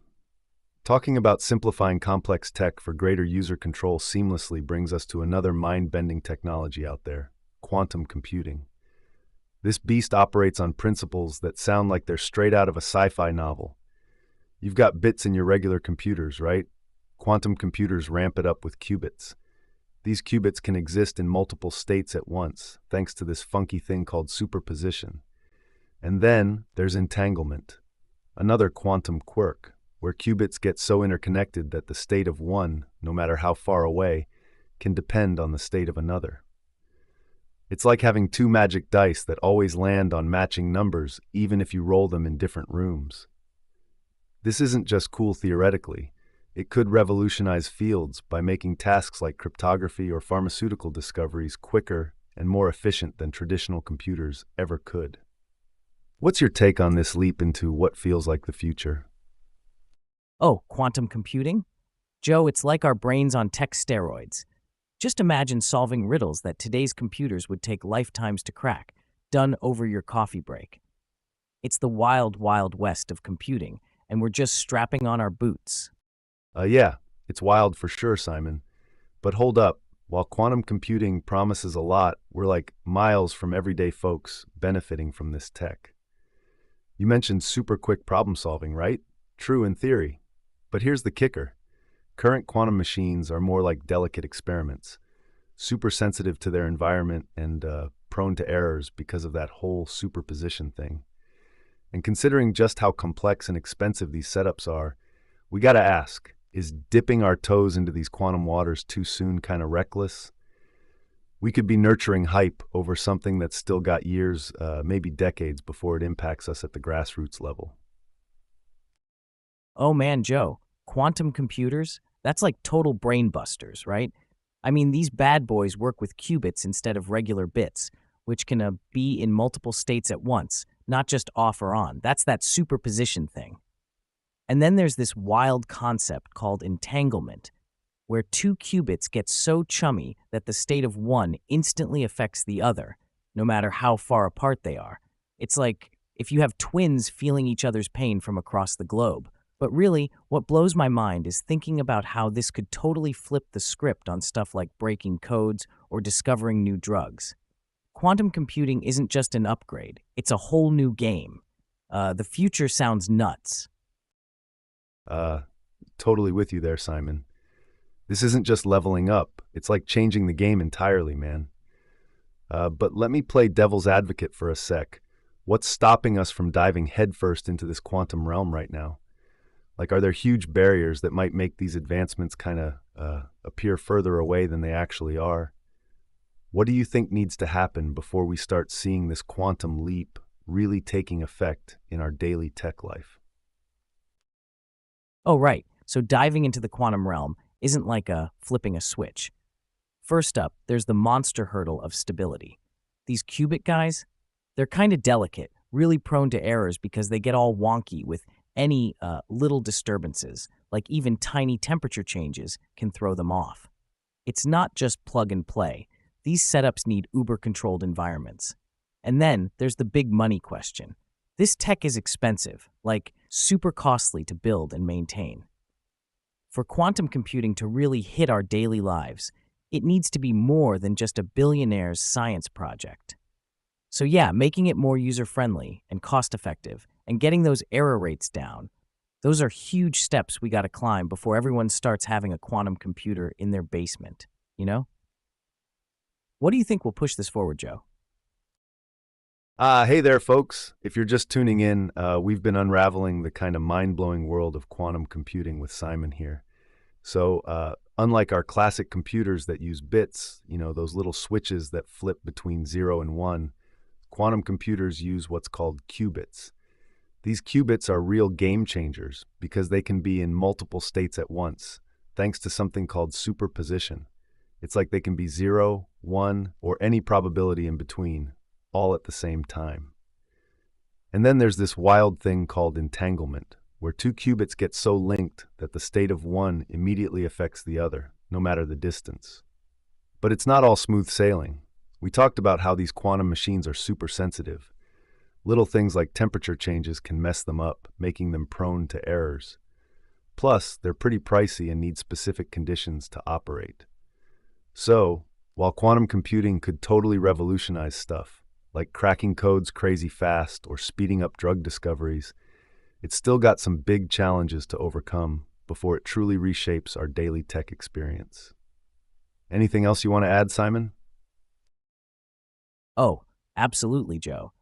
Talking about simplifying complex tech for greater user control seamlessly brings us to another mind-bending technology out there, quantum computing. This beast operates on principles that sound like they're straight out of a sci-fi novel. You've got bits in your regular computers, right? Quantum computers ramp it up with qubits. These qubits can exist in multiple states at once, thanks to this funky thing called superposition. And then there's entanglement, another quantum quirk, where qubits get so interconnected that the state of one, no matter how far away, can depend on the state of another. It's like having two magic dice that always land on matching numbers, even if you roll them in different rooms. This isn't just cool theoretically. It could revolutionize fields by making tasks like cryptography or pharmaceutical discoveries quicker and more efficient than traditional computers ever could. What's your take on this leap into what feels like the future? Oh, quantum computing? Joe, it's like our brains on tech steroids. Just imagine solving riddles that today's computers would take lifetimes to crack, done over your coffee break. It's the wild, wild west of computing, and we're just strapping on our boots. Yeah, it's wild for sure, Simon. But hold up, while quantum computing promises a lot, we're like miles from everyday folks benefiting from this tech. You mentioned super quick problem solving, right? True in theory. But here's the kicker. Current quantum machines are more like delicate experiments, super sensitive to their environment and prone to errors because of that whole superposition thing. And considering just how complex and expensive these setups are, we gotta ask, is dipping our toes into these quantum waters too soon kind of reckless? We could be nurturing hype over something that's still got years, maybe decades before it impacts us at the grassroots level. Oh man, Joe, quantum computers? That's like total brain busters, right? I mean, these bad boys work with qubits instead of regular bits, which can be in multiple states at once, not just off or on. That's that superposition thing. And then there's this wild concept called entanglement, where two qubits get so chummy that the state of one instantly affects the other, no matter how far apart they are. It's like if you have twins feeling each other's pain from across the globe. But really, what blows my mind is thinking about how this could totally flip the script on stuff like breaking codes or discovering new drugs. Quantum computing isn't just an upgrade, it's a whole new game. The future sounds nuts. Uh, totally with you there, Simon. This isn't just leveling up, it's like changing the game entirely, man. But let me play devil's advocate for a sec. What's stopping us from diving headfirst into this quantum realm right now? Like, are there huge barriers that might make these advancements kind of appear further away than they actually are? What do you think needs to happen before we start seeing this quantum leap really taking effect in our daily tech life? Oh, right. So diving into the quantum realm isn't like flipping a switch. First up, there's the monster hurdle of stability. These qubit guys, they're kind of delicate, really prone to errors because they get all wonky with any little disturbances, like even tiny temperature changes can throw them off. It's not just plug and play. These setups need uber-controlled environments. And then there's the big money question. This tech is expensive, like super costly to build and maintain. For quantum computing to really hit our daily lives, it needs to be more than just a billionaire's science project. So yeah, making it more user-friendly and cost-effective and getting those error rates down, those are huge steps we got to climb before everyone starts having a quantum computer in their basement, you know? What do you think will push this forward, Joe? Hey there, folks. If you're just tuning in, we've been unraveling the kind of mind-blowing world of quantum computing with Simon here. So, unlike our classic computers that use bits, those little switches that flip between 0 and 1, quantum computers use what's called qubits. These qubits are real game changers because they can be in multiple states at once, thanks to something called superposition. It's like they can be 0, 1, or any probability in between, all at the same time. And then there's this wild thing called entanglement, where two qubits get so linked that the state of one immediately affects the other, no matter the distance. But it's not all smooth sailing. We talked about how these quantum machines are super sensitive. Little things like temperature changes can mess them up, making them prone to errors. Plus, they're pretty pricey and need specific conditions to operate. So, while quantum computing could totally revolutionize stuff, like cracking codes crazy fast or speeding up drug discoveries, it's still got some big challenges to overcome before it truly reshapes our daily tech experience. Anything else you want to add, Simon? Oh, absolutely, Joe.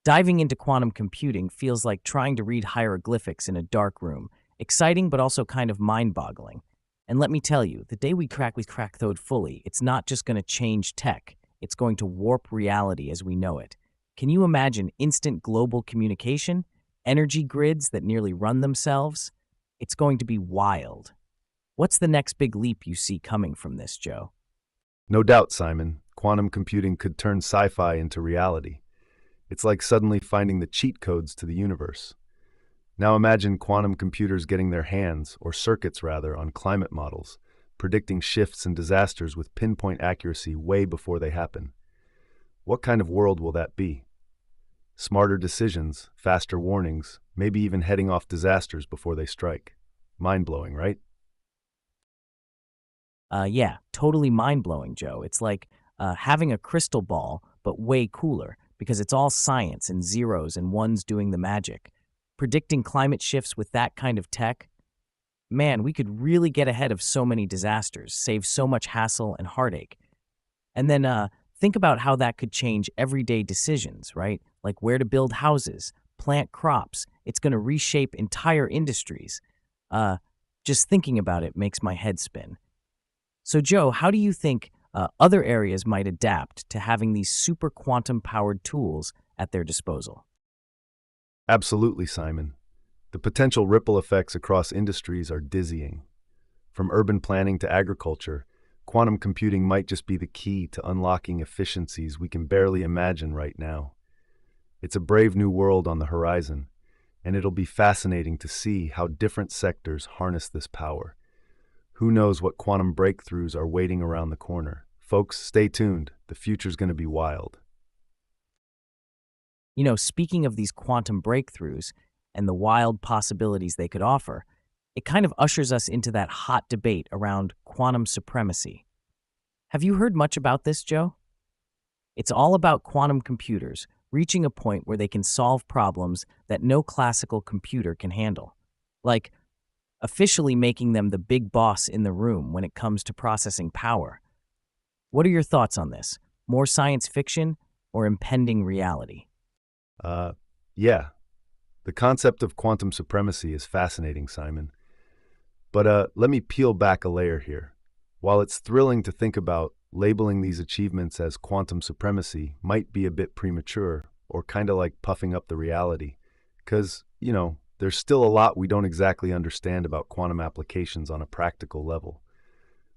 Diving into quantum computing feels like trying to read hieroglyphics in a dark room, exciting but also kind of mind-boggling. And let me tell you, the day we crack Thode fully, it's not just going to change tech, it's going to warp reality as we know it. Can you imagine instant global communication? Energy grids that nearly run themselves? It's going to be wild. What's the next big leap you see coming from this, Joe? No doubt, Simon. Quantum computing could turn sci-fi into reality. It's like suddenly finding the cheat codes to the universe. Now imagine quantum computers getting their hands, or circuits rather, on climate models, predicting shifts and disasters with pinpoint accuracy way before they happen. What kind of world will that be? Smarter decisions, faster warnings, maybe even heading off disasters before they strike. Mind-blowing, right? Yeah, totally mind-blowing, Joe. It's like having a crystal ball, but way cooler, because it's all science and zeros and ones doing the magic. Predicting climate shifts with that kind of tech, man, we could really get ahead of so many disasters, save so much hassle and heartache. And then think about how that could change everyday decisions, right? Like where to build houses, plant crops. It's going to reshape entire industries. Uh, just thinking about it makes my head spin. So, Joe, how do you think other areas might adapt to having these super quantum powered tools at their disposal? Absolutely, Simon. The potential ripple effects across industries are dizzying. From urban planning to agriculture, quantum computing might just be the key to unlocking efficiencies we can barely imagine right now. It's a brave new world on the horizon, and it'll be fascinating to see how different sectors harness this power. Who knows what quantum breakthroughs are waiting around the corner? Folks, stay tuned. The future's going to be wild. You know, speaking of these quantum breakthroughs and the wild possibilities they could offer, it kind of ushers us into that hot debate around quantum supremacy. Have you heard much about this, Joe? It's all about quantum computers reaching a point where they can solve problems that no classical computer can handle, like officially making them the big boss in the room when it comes to processing power. What are your thoughts on this? More science fiction or impending reality? Uh, yeah, the concept of quantum supremacy is fascinating, Simon. But let me peel back a layer here. While it's thrilling to think about, labeling these achievements as quantum supremacy might be a bit premature or kind of like puffing up the reality. Because, there's still a lot we don't exactly understand about quantum applications on a practical level.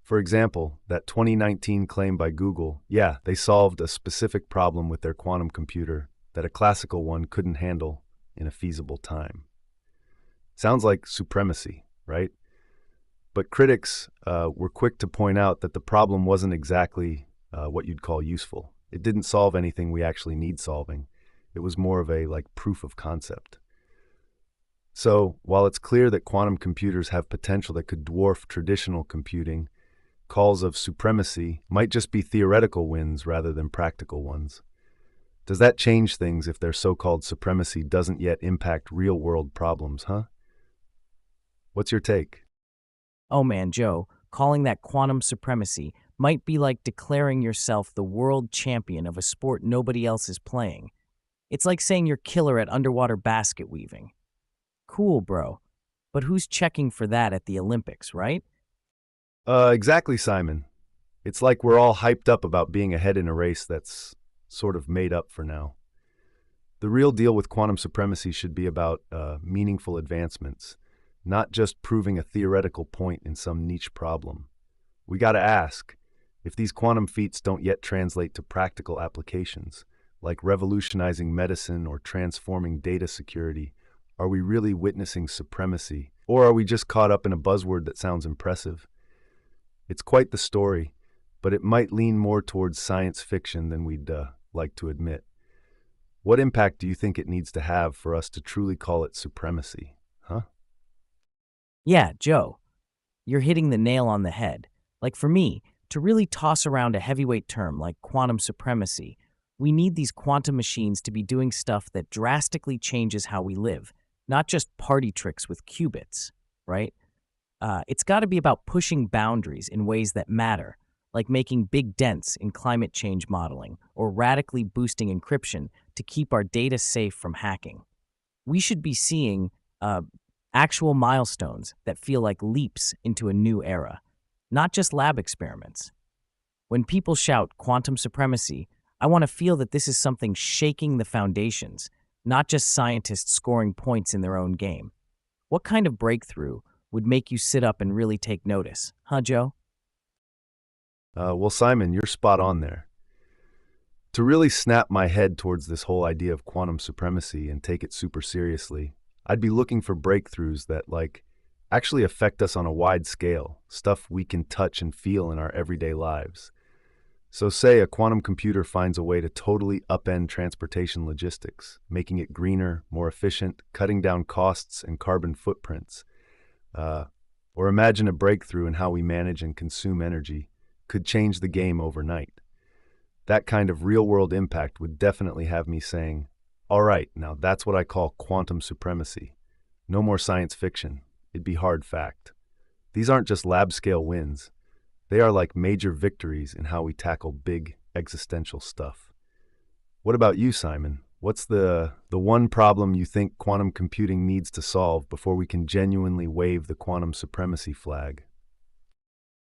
For example, that 2019 claim by Google, yeah, they solved a specific problem with their quantum computer that a classical one couldn't handle in a feasible time. Sounds like supremacy, right? But critics were quick to point out that the problem wasn't exactly what you'd call useful. It didn't solve anything we actually need solving. It was more of a proof of concept. So while it's clear that quantum computers have potential that could dwarf traditional computing, calls of supremacy might just be theoretical wins rather than practical ones. Does that change things if their so-called supremacy doesn't yet impact real-world problems, huh? What's your take? Oh man, Joe, calling that quantum supremacy might be like declaring yourself the world champion of a sport nobody else is playing. It's like saying you're killer at underwater basket weaving. Cool, bro. But who's checking for that at the Olympics, right? Exactly, Simon. It's like we're all hyped up about being ahead in a race that's sort of made up for now. The real deal with quantum supremacy should be about meaningful advancements, not just proving a theoretical point in some niche problem. We gotta ask, if these quantum feats don't yet translate to practical applications, like revolutionizing medicine or transforming data security, are we really witnessing supremacy? Or are we just caught up in a buzzword that sounds impressive? It's quite the story, but it might lean more towards science fiction than we'd like to admit. What impact do you think it needs to have for us to truly call it supremacy? Huh? Yeah, Joe, you're hitting the nail on the head. Like for me, to really toss around a heavyweight term like quantum supremacy, we need these quantum machines to be doing stuff that drastically changes how we live, not just party tricks with qubits, right? It's got to be about pushing boundaries in ways that matter, like making big dents in climate change modeling or radically boosting encryption to keep our data safe from hacking. We should be seeing uh, actual milestones that feel like leaps into a new era, not just lab experiments. When people shout quantum supremacy, I want to feel that this is something shaking the foundations, not just scientists scoring points in their own game. What kind of breakthrough would make you sit up and really take notice, huh, Joe? Well, Simon, you're spot on there. To really snap my head towards this whole idea of quantum supremacy and take it super seriously, I'd be looking for breakthroughs that, actually affect us on a wide scale, stuff we can touch and feel in our everyday lives. So say a quantum computer finds a way to totally upend transportation logistics, making it greener, more efficient, cutting down costs and carbon footprints. Or imagine a breakthrough in how we manage and consume energy could change the game overnight. That kind of real-world impact would definitely have me saying, all right, now that's what I call quantum supremacy. No more science fiction. It'd be hard fact. These aren't just lab-scale wins. They are like major victories in how we tackle big existential stuff. What about you, Simon? What's the one problem you think quantum computing needs to solve before we can genuinely wave the quantum supremacy flag?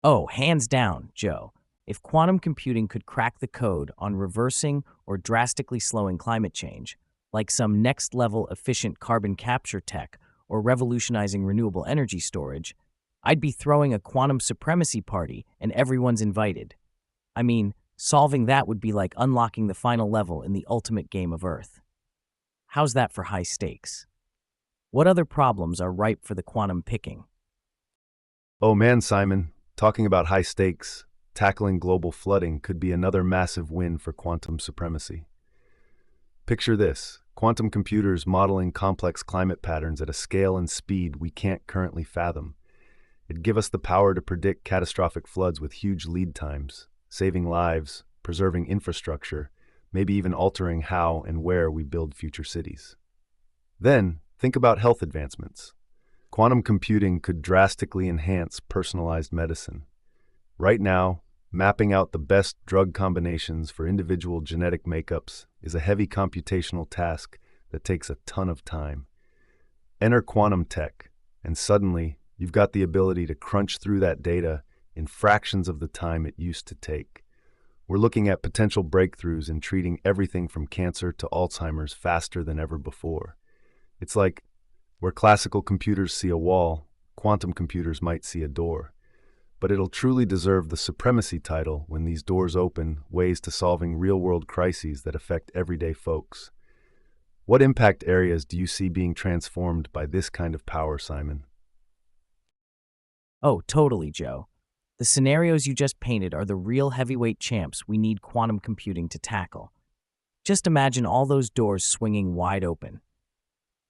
Oh, hands down, Joe. If quantum computing could crack the code on reversing or drastically slowing climate change, like some next level efficient carbon capture tech or revolutionizing renewable energy storage, I'd be throwing a quantum supremacy party and everyone's invited. I mean, solving that would be like unlocking the final level in the ultimate game of Earth. How's that for high stakes? What other problems are ripe for the quantum picking? Oh man, Simon, talking about high stakes, tackling global flooding could be another massive win for quantum supremacy. Picture this: quantum computers modeling complex climate patterns at a scale and speed we can't currently fathom. It'd give us the power to predict catastrophic floods with huge lead times, saving lives, preserving infrastructure, maybe even altering how and where we build future cities. Then, think about health advancements. Quantum computing could drastically enhance personalized medicine. Right now, mapping out the best drug combinations for individual genetic makeups is a heavy computational task that takes a ton of time. Enter quantum tech, and suddenly, you've got the ability to crunch through that data in fractions of the time it used to take. We're looking at potential breakthroughs in treating everything from cancer to Alzheimer's faster than ever before. It's like where classical computers see a wall, quantum computers might see a door. But it'll truly deserve the supremacy title when these doors open ways to solving real-world crises that affect everyday folks. What impact areas do you see being transformed by this kind of power, Simon? Oh, totally, Joe. The scenarios you just painted are the real heavyweight champs we need quantum computing to tackle. Just imagine all those doors swinging wide open.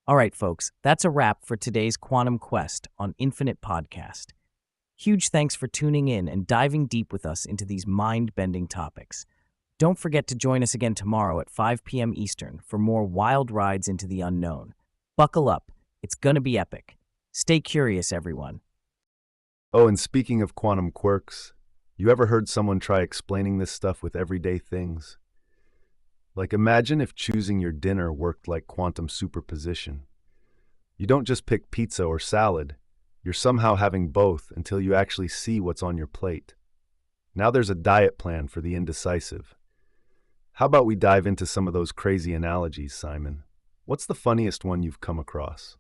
All right, folks, that's a wrap for today's Quantum Quest on Infinite Podcast. Huge thanks for tuning in and diving deep with us into these mind-bending topics. Don't forget to join us again tomorrow at 5 p.m. Eastern for more wild rides into the unknown. Buckle up. It's gonna be epic. Stay curious, everyone. Oh, and speaking of quantum quirks, you ever heard someone try explaining this stuff with everyday things? Like imagine if choosing your dinner worked like quantum superposition. You don't just pick pizza or salad, you're somehow having both until you actually see what's on your plate. Now there's a diet plan for the indecisive. How about we dive into some of those crazy analogies, Simon? What's the funniest one you've come across?